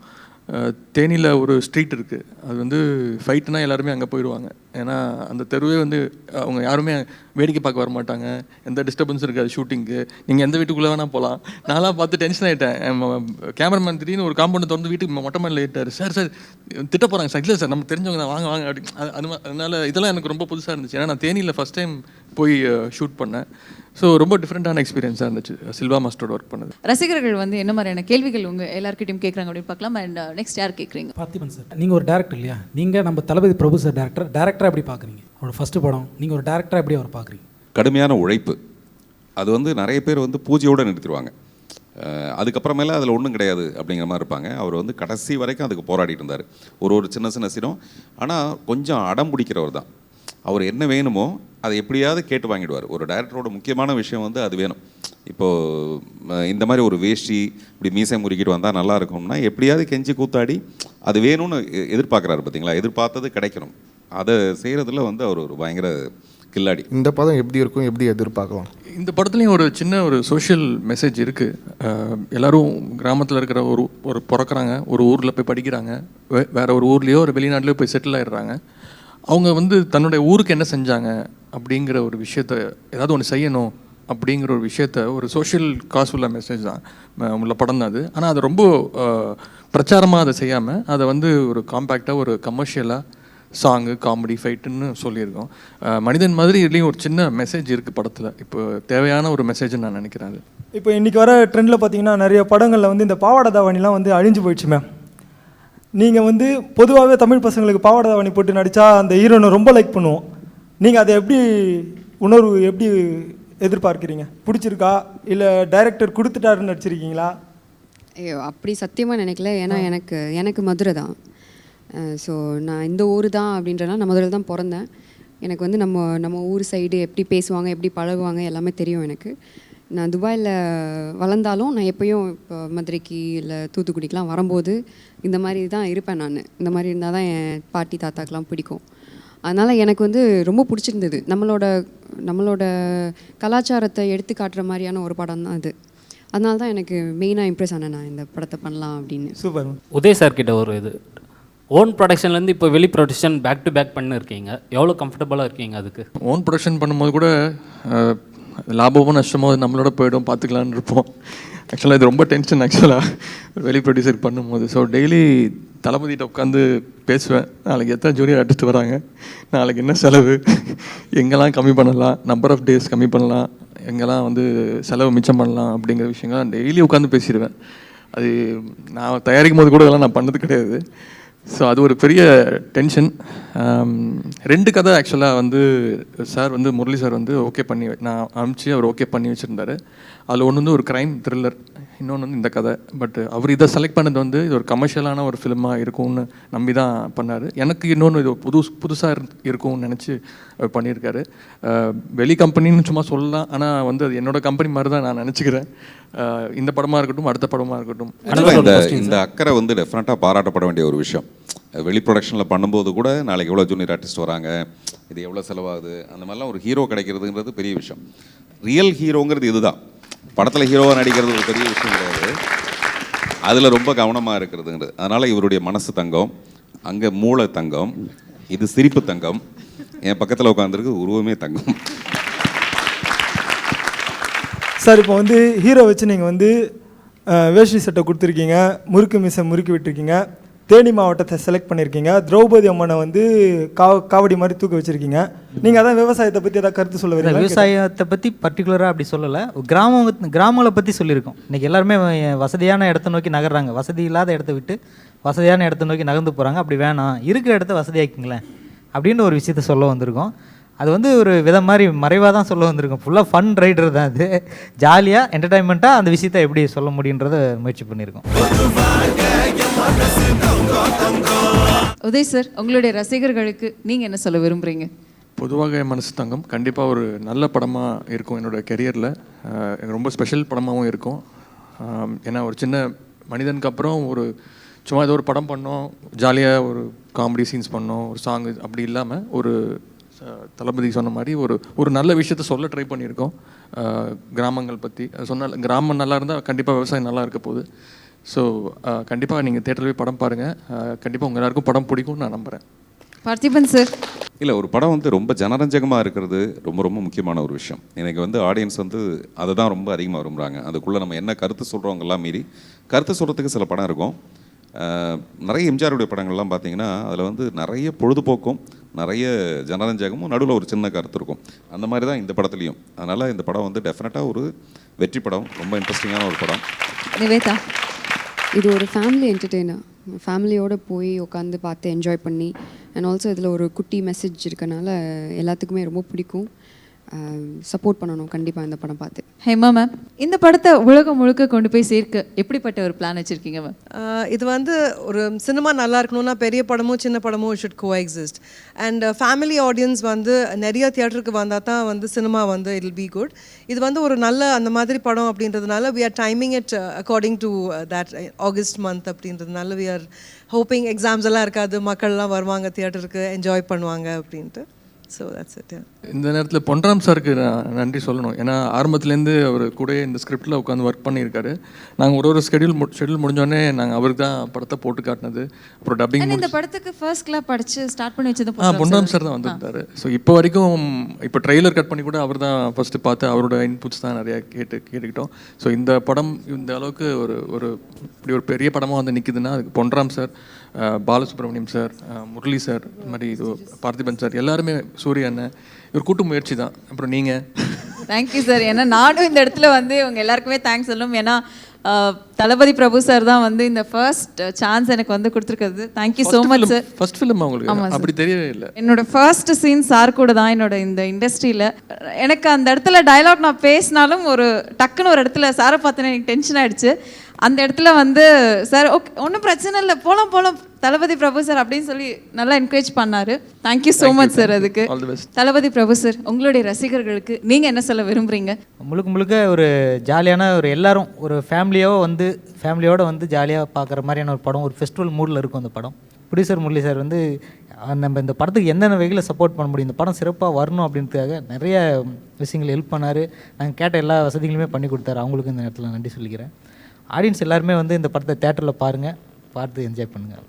தேனியில் ஒரு ஸ்ட்ரீட் இருக்குது, அது வந்து ஃபைட்டுனா எல்லாருமே அங்கே போயிடுவாங்க. ஏன்னா அந்த தெருவே வந்து அவங்க யாருமே வேடிக்கை பார்க்க வர மாட்டாங்க, எந்த டிஸ்டர்பன்ஸும் இருக்காது ஷூட்டிங்க்கு. நீங்கள் எந்த வீட்டுக்குள்ளே வேணால் போகலாம். நான்லாம் பார்த்து டென்ஷன் ஆகிட்டேன். கேமராமேன் திடீர்னு ஒரு காம்பவுண்ட் திறந்து வீட்டுக்கு மொட்டை மேலே ஏறிட்டார். சார் திட்ட போகிறாங்க சார். இல்லை சார், நம்ம தெரிஞ்சவங்க தான், வாங்க வாங்க அப்படி. அதனால் இதெல்லாம் எனக்கு ரொம்ப புதுசாக இருந்துச்சு. ஏன்னா நான் தேனியில் ஃபஸ்ட் டைம் போய் ஷூட் பண்ணேன். ஸோ ரொம்ப டிஃப்ரெண்ட்டான எக்ஸ்பீரியன்ஸாக இருந்துச்சு சில்வா மாஸ்டரோட ஒர்க் பண்ணது. ரசிகர்கள் வந்து என்ன மாதிரியான கேள்விகள் உங்கள் எல்லாருக்கிட்டையும் கேட்குறாங்க அப்படின்னு பார்க்கலாம். அண்ட் நெக்ஸ்ட் யார் கேட்குறீங்க? பார்த்திபன் சார், நீங்கள் ஒரு டேரக்டர் இல்லையா? நீங்கள் நம்ம தளபதி பிரபு சார் டேரக்டராக எப்படி பார்க்குறீங்க? அவரோட ஃபஸ்ட்டு படம், நீங்கள் ஒரு டேரக்டராக எப்படி அவர் பார்க்குறீங்க? கடுமையான உழைப்பு, அது வந்து நிறைய பேர் வந்து பூஜையோடு நிறுத்திடுவாங்க. அதுக்கப்புறமேல அதில் ஒன்றும் கிடையாது அப்படிங்கிற மாதிரி இருப்பாங்க. அவர் வந்து கடைசி வரைக்கும் அதுக்கு போராடிட்டு இருந்தார். ஒரு சின்ன சீனம். ஆனால் கொஞ்சம் அடம் பிடிக்கிறவர் தான். அவர் என்ன வேணுமோ அதை எப்படியாவது கேட்டு வாங்கிடுவார். ஒரு டைரக்டரோட முக்கியமான விஷயம் வந்து அது வேணும். இப்போது இந்த மாதிரி ஒரு வேஷ்டி இப்படி மீசை முறுக்கிட்டு வந்தால் நல்லா இருக்கும்னா எப்படியாவது கெஞ்சி கூத்தாடி அது வேணும்னு எதிர்பார்க்குறாரு. பார்த்தீங்களா, எதிர்பார்த்தது கிடைக்கணும். அதை செய்கிறதுல வந்து அவர் ஒரு பயங்கர கில்லாடி. இந்த படம் எப்படி இருக்கும், எப்படி எதிர்பார்க்கலாம்? இந்த படத்துலேயும் ஒரு சின்ன ஒரு சோஷியல் மெசேஜ் இருக்குது. எல்லோரும் கிராமத்தில் இருக்கிற ஒரு பிறக்கிறாங்க, ஒரு ஊரில் போய் படிக்கிறாங்க, வேறு ஒரு ஊர்லேயோ ஒரு வெளிநாட்டிலையோ போய் செட்டில் ஆகிடுறாங்க. அவங்க வந்து தன்னுடைய ஊருக்கு என்ன செஞ்சாங்க அப்படிங்கிற ஒரு விஷயத்த, ஏதாவது ஒன்று செய்யணும் அப்படிங்கிற ஒரு விஷயத்த, ஒரு சோஷியல் காஸ் உள்ள மெசேஜ் தான் உள்ள படம் தான் அது. ஆனால் அது ரொம்ப பிரச்சாரமாக அதை செய்யாமல் அதை வந்து ஒரு காம்பேக்டாக ஒரு கமர்ஷியலாக சாங்கு, காமெடி, ஃபைட்டுன்னு சொல்லியிருக்கோம். மனிதன் மாதிரி இதுலேயும் ஒரு சின்ன மெசேஜ் இருக்குது படத்தில். இப்போ தேவையான ஒரு மெசேஜ்னு நான் நினைக்கிறேன். அது இப்போ இன்றைக்கி வர ட்ரெண்டில் பார்த்தீங்கன்னா நிறைய படங்களில் வந்து இந்த பாவாடை தாவணிலாம் வந்து அழிஞ்சு போயிடுச்சு மேம். நீங்கள் வந்து பொதுவாகவே தமிழ் பசங்களுக்கு பாவாடை தாவணி போட்டு நடித்தா அந்த ஹீரோனை ரொம்ப லைக் பண்ணுவோம். நீங்கள் அதை எப்படி உணர்வு எப்படி எதிர்பார்க்குறீங்க? பிடிச்சிருக்கா இல்லை டைரக்டர் கொடுத்துட்டாருன்னு நடிச்சிருக்கீங்களா? ஐயோ, அப்படி சத்தியமாக நினைக்கல. ஏன்னா எனக்கு மதுரை தான். ஸோ நான் இந்த ஊர் தான் அப்படின்றனால நான் மதுரையில் தான் பிறந்தேன். எனக்கு வந்து நம்ம ஊர் சைடு எப்படி பேசுவாங்க, எப்படி பழகுவாங்க எல்லாமே தெரியும் எனக்கு. நான் துபாயில் வளர்ந்தாலும் நான் எப்போயும் இப்போ மதுரைக்கு இல்லை தூத்துக்குடிக்கெலாம் வரும்போது இந்த மாதிரி தான் இருப்பேன். நான் இந்த மாதிரி இருந்தால் தான் என் பாட்டி தாத்தாக்கெலாம் பிடிக்கும். அதனால் எனக்கு வந்து ரொம்ப பிடிச்சிருந்தது. நம்மளோட கலாச்சாரத்தை எடுத்து காட்டுற மாதிரியான ஒரு படம் தான் அது. அதனால தான் எனக்கு மெயினாக இம்ப்ரெஸ் ஆனேன் நான் இந்த படத்தை பண்ணலாம் அப்படின்னு. சூப்பர். உதய் சார் கிட்ட ஒரு இது ஓன் ப்ரொடக்ஷன்லேருந்து இப்போ வெளி ப்ரொடக்ஷன் பேக் டு பேக் பண்ணிருக்கீங்க, எவ்வளோ கம்ஃபர்டபுளாக இருக்கீங்க? அதுக்கு ஓன் ப்ரொடக்ஷன் பண்ணும்போது கூட லாபமோ நஷ்டமோ அது நம்மளோட போய்டும், பார்த்துக்கலான்னு இருப்போம். ஆக்சுவலாக இது ரொம்ப டென்ஷன் ஆக்சுவலாக வெளி ப்ரொடியூசர் பண்ணும்போது. ஸோ டெய்லி தளபதிகிட்ட உட்காந்து பேசுவேன், நாளைக்கு எத்தனை ஜூனியர் ஆர்டிஸ்ட் வராங்க, நாளைக்கு என்ன செலவு, எங்கெல்லாம் கம்மி பண்ணலாம், நம்பர் ஆஃப் டேஸ் கம்மி பண்ணலாம், எங்கெல்லாம் வந்து செலவு மிச்சம் பண்ணலாம் அப்படிங்கிற விஷயங்கள்லாம் டெய்லி உட்காந்து பேசிடுவேன். அது நான் தயாரிக்கும் போது கூட இதெல்லாம் நான் பண்ணது கிடையாது. ஸோ அது ஒரு பெரிய டென்ஷன். 2 கதை ஆக்சுவலாக வந்து சார் வந்து முரளி சார் வந்து ஓகே பண்ணி நான் அனுப்பிச்சு அவர் ஓகே பண்ணி வச்சுருந்தாரு. அதில் ஒன்று வந்து ஒரு க்ரைம் த்ரில்லர், இன்னொன்று வந்து இந்த கதை. பட் அவர் இதை செலக்ட் பண்ணது வந்து இது ஒரு கமர்ஷியலான ஒரு ஃபிலிமாக இருக்கும்னு நம்பி தான் பண்ணார். எனக்கு இன்னொன்று இது புதுசாக இருக்கும்னு நினச்சி அவர் பண்ணியிருக்காரு. வெளி கம்பெனின்னு சும்மா சொல்லலாம், ஆனால் வந்து அது என்னோடய கம்பெனி மாதிரி தான் நான் நினச்சிக்கிறேன். இந்த படமாக இருக்கட்டும், அடுத்த படமாக இருக்கட்டும். இந்த அக்கறை வந்து டெஃபினட்டாக பாராட்டப்பட வேண்டிய ஒரு விஷயம். வெளி ப்ரொடக்ஷனில் பண்ணும்போது கூட நாளைக்கு எவ்வளோ ஜூனியர் ஆர்டிஸ்ட் வராங்க, இது எவ்வளோ செலவாகுது, அந்த மாதிரிலாம் ஒரு ஹீரோ கிடைக்கிறதுங்கிறது பெரிய விஷயம். ரியல் ஹீரோங்கிறது இதுதான். படத்தில் ஹீரோவாக நடிக்கிறது ஒரு பெரிய விஷயம் கிடையாது, அதில் ரொம்ப கவனமாக இருக்கிறதுங்கிறது. அதனால் இவருடைய மனசு தங்கம், அங்கே மூளை தங்கம், இது சிரிப்பு தங்கம், என் பக்கத்தில் உட்காந்துருக்கு உருவமே தங்கம். சார் இப்போ வந்து ஹீரோ வச்சு நீங்கள் வந்து வேஷ்டி சட்டை கொடுத்துருக்கீங்க, முறுக்கு மிசை முறுக்கி விட்டுருக்கீங்க, தேனி மாவட்டத்தை செலக்ட் பண்ணியிருக்கீங்க, திரௌபதி அம்மனை வந்து காவடி மாதிரி தூக்க வச்சுருக்கீங்க. நீங்கள் அதான் விவசாயத்தை பற்றி ஏதாவது கருத்து சொல்ல வரீங்க? விவசாயத்தை பற்றி பர்டிகுலராக அப்படி சொல்லலை, கிராமங்களை பற்றி சொல்லியிருக்கோம். இன்றைக்கி எல்லாருமே வசதியான இடத்த நோக்கி நகர்றாங்க, வசதி இல்லாத இடத்த விட்டு வசதியான இடத்த நோக்கி நகர்ந்து போகிறாங்க. அப்படி வேணாம், இருக்கிற இடத்த வசதியாக்கிங்களேன் அப்படின்னு ஒரு விஷயத்த சொல்ல வந்திருக்கோம். அது வந்து ஒரு விதம் மாதிரி மறைவாக தான் சொல்ல வந்திருக்கோம். ஃபுல்லாக ஃபன் ரைடர் தான் அது, ஜாலியாக என்டர்டைன்மெண்ட்டாக அந்த விஷயத்தை எப்படி சொல்ல முடியுன்றதை முயற்சி பண்ணியிருக்கோம். உதய் சார், உங்களுடைய ரசிகர்களுக்கு நீங்கள் என்ன சொல்ல விரும்புகிறீங்க? பொதுவாக என் மனசு தங்கம் கண்டிப்பாக ஒரு நல்ல படமாக இருக்கும் என்னோடய கெரியரில். ரொம்ப ஸ்பெஷல் படமாகவும் இருக்கும். ஏன்னா ஒரு சின்ன மனிதனுக்கு அப்புறம் ஒரு சும்மா ஏதோ ஒரு படம் பண்ணோம், ஜாலியாக ஒரு காமெடி சீன்ஸ் பண்ணோம், ஒரு சாங் அப்படி இல்லாமல் ஒரு தளபதி சொன்ன மாதிரி ஒரு நல்ல விஷயத்த சொல்ல ட்ரை பண்ணியிருக்கோம். கிராமங்கள் பற்றி சொன்னால் கிராமம் நல்லா இருந்தால் கண்டிப்பாக விவசாயம் நல்லா இருக்க போகுது. ஸோ கண்டிப்பாக நீங்கள் தேட்டரில் போய் படம் பாருங்கள், கண்டிப்பாக உங்கள் எல்லாருக்கும் படம் பிடிக்கும்னு நான் நம்புகிறேன். பார்த்திபன் சார். இல்லை, ஒரு படம் வந்து ரொம்ப ஜனரஞ்சகமாக இருக்கிறது ரொம்ப ரொம்ப முக்கியமான ஒரு விஷயம். எனக்கு வந்து ஆடியன்ஸ் வந்து அதை தான் ரொம்ப அதிகமாக விரும்புகிறாங்க. அதுக்குள்ளே நம்ம என்ன கருத்து சொல்கிறவங்கெல்லாம் மீறி கருத்து சொல்கிறதுக்கு சில படம் இருக்கும். நிறைய எம்ஜிஆருடைய படங்கள்லாம் பார்த்தீங்கன்னா அதில் வந்து நிறைய பொழுதுபோக்கும் நிறைய ஜனரஞ்சகமும் நடுவில் ஒரு சின்ன கருத்து இருக்கும். அந்த மாதிரி தான் இந்த படத்துலையும். அதனால் இந்த படம் வந்து டெஃபினட்டாக ஒரு வெற்றி படம், ரொம்ப இன்ட்ரெஸ்டிங்கான ஒரு படம். நிவேதா. இது ஒரு ஃபேமிலி என்டர்டெய்னர், ஃபேமிலியோடு போய் உட்காந்து பார்த்து என்ஜாய் பண்ணி, அண்ட் ஆல்சோ இதில் ஒரு குட்டி மெசேஜ் இருக்கனால எல்லாத்துக்குமே ரொம்ப பிடிக்கும். சப்போர்ட் பண்ணணும் கண்டிப்பாக இந்த படம் பார்த்து. ஹேமா மேம், இந்த படத்தை உலகம் முழுக்க கொண்டு போய் சேர்க்க எப்படிப்பட்ட ஒரு பிளான் வச்சுருக்கீங்க மேம்? இது வந்து ஒரு சினிமா நல்லா இருக்கணும்னா பெரிய படமும் சின்ன படமும் should coexist. And family audience வந்து நிறைய தியேட்டருக்கு வந்தால் தான் வந்து சினிமா வந்து இட் வில் பி குட். இது வந்து ஒரு நல்ல அந்த மாதிரி படம் அப்படின்றதுனால we are timing it according to that August month அப்படின்றதுனால we are hoping எக்ஸாம்ஸ் எல்லாம் இருக்காது, மக்கள்லாம் வருவாங்க தியேட்டருக்கு, என்ஜாய் பண்ணுவாங்க அப்படின்ட்டு. So that's it. இந்த நேரத்தில் பொன்ராம் சாருக்கு நான் நன்றி சொல்லணும். ஏன்னா ஆரம்பத்துலேருந்து அவர் கூட இந்த ஸ்கிரிப்டில் உட்காந்து ஒர்க் பண்ணியிருக்காரு. நாங்கள் ஒரு ஷெடியூல் முடிஞ்சோடனே நாங்கள் அவருக்கு தான் படத்தை போட்டு காட்டினது. அப்புறம் டப்பிங் இந்த படத்துக்கு ஃபர்ஸ்ட் கிளாப் படிச்சு ஸ்டார்ட் பண்ணி வச்சது பொன்ராம் சார் தான் வந்திருந்தாரு. ஸோ இப்போ வரைக்கும் இப்போ ட்ரெய்லர் கட் பண்ணி கூட அவர் தான் ஃபஸ்ட்டு பார்த்து அவரோட இன்புட்ஸ் தான் நிறையா கேட்டுக்கிட்டோம். ஸோ இந்த படம் இந்த அளவுக்கு ஒரு இப்படி ஒரு பெரிய படமாக வந்து நிற்குதுன்னா அதுக்கு Ponram sir, Balasubramaniam sir, Murali sir, இந்த மாதிரி இது பார்த்திபன் சார், எல்லாருமே சூரிய அண்ணன், இவர் கூட்டு முயற்சி தான். அப்புறம் நீங்கள் தேங்க்யூ சார். ஏன்னா நானும் இந்த இடத்துல வந்து இவங்க எல்லாருக்குமே தேங்க்ஸ் சொல்லணும். ஏன்னா தளபதி பிரபு சார் தான் வந்து இந்த ஃபர்ஸ்ட் சான்ஸ் எனக்கு வந்து கொடுத்துருக்குது. Thank you so much sir. First film உங்களுக்கு அப்படி தெரியவே இல்லை. என்னோட ஃபர்ஸ்ட் சீன் சார் கூட தான் என்னோட இந்த இண்டஸ்ட்ரியில். எனக்கு அந்த இடத்துல டயலாக் நான் பேசினாலும் ஒரு டக்குன்னு ஒரு இடத்துல சாரை பார்த்தேன்னா எனக்கு டென்ஷன் ஆகிடுச்சு. அந்த இடத்துல வந்து சார் ஓகே ஒன்றும் பிரச்சனை இல்லை, போகலாம் தளபதி பிரபு சார் அப்படின்னு சொல்லி நல்லா என்கரேஜ் பண்ணார். Thank you so much sir. அதுக்கு தளபதி பிரபு சார், உங்களுடைய ரசிகர்களுக்கு நீங்கள் என்ன சொல்ல விரும்புகிறீங்க? முழுக்க ஒரு ஜாலியான ஒரு எல்லாரும் ஒரு ஃபேமிலியோடு வந்து ஜாலியாக பார்க்குற மாதிரியான ஒரு படம், ஒரு ஃபெஸ்டிவல் மூடில் இருக்கும் அந்த படம். ப்ரொடியூசர் முரளி சார் வந்து நம்ம இந்த படத்துக்கு எந்தெந்த வகையில் சப்போர்ட் பண்ண முடியும், இந்த படம் சிறப்பாக வரணும் அப்படின்றதுக்காக நிறைய விஷயங்கள் ஹெல்ப் பண்ணார். நாங்கள் கேட்ட எல்லா வசதிகளுமே பண்ணி கொடுத்தாரு. அவங்களுக்கு இந்த நேரத்தில் நன்றி சொல்லிக்கிறேன். ஆடியன்ஸ் எல்லாருமே வந்து இந்த படத்தை தேட்டரில் பாருங்கள், பார்த்து என்ஜாய் பண்ணுங்கள்.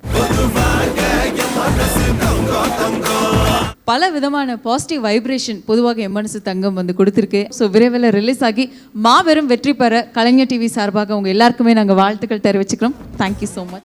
பல விதமான பாசிட்டிவ் வைப்ரேஷன் பொதுவாக என் மனசு தங்கம் வந்து கொடுத்துருக்கு. ஸோ விரைவில் ரிலீஸ் ஆகி மாபெரும் வெற்றி பெற கலைஞர் டிவி சார்பாக உங்கள் எல்லாருக்குமே நாங்கள் வாழ்த்துக்கள் தெரிவிச்சுக்கிறோம். Thank you so much.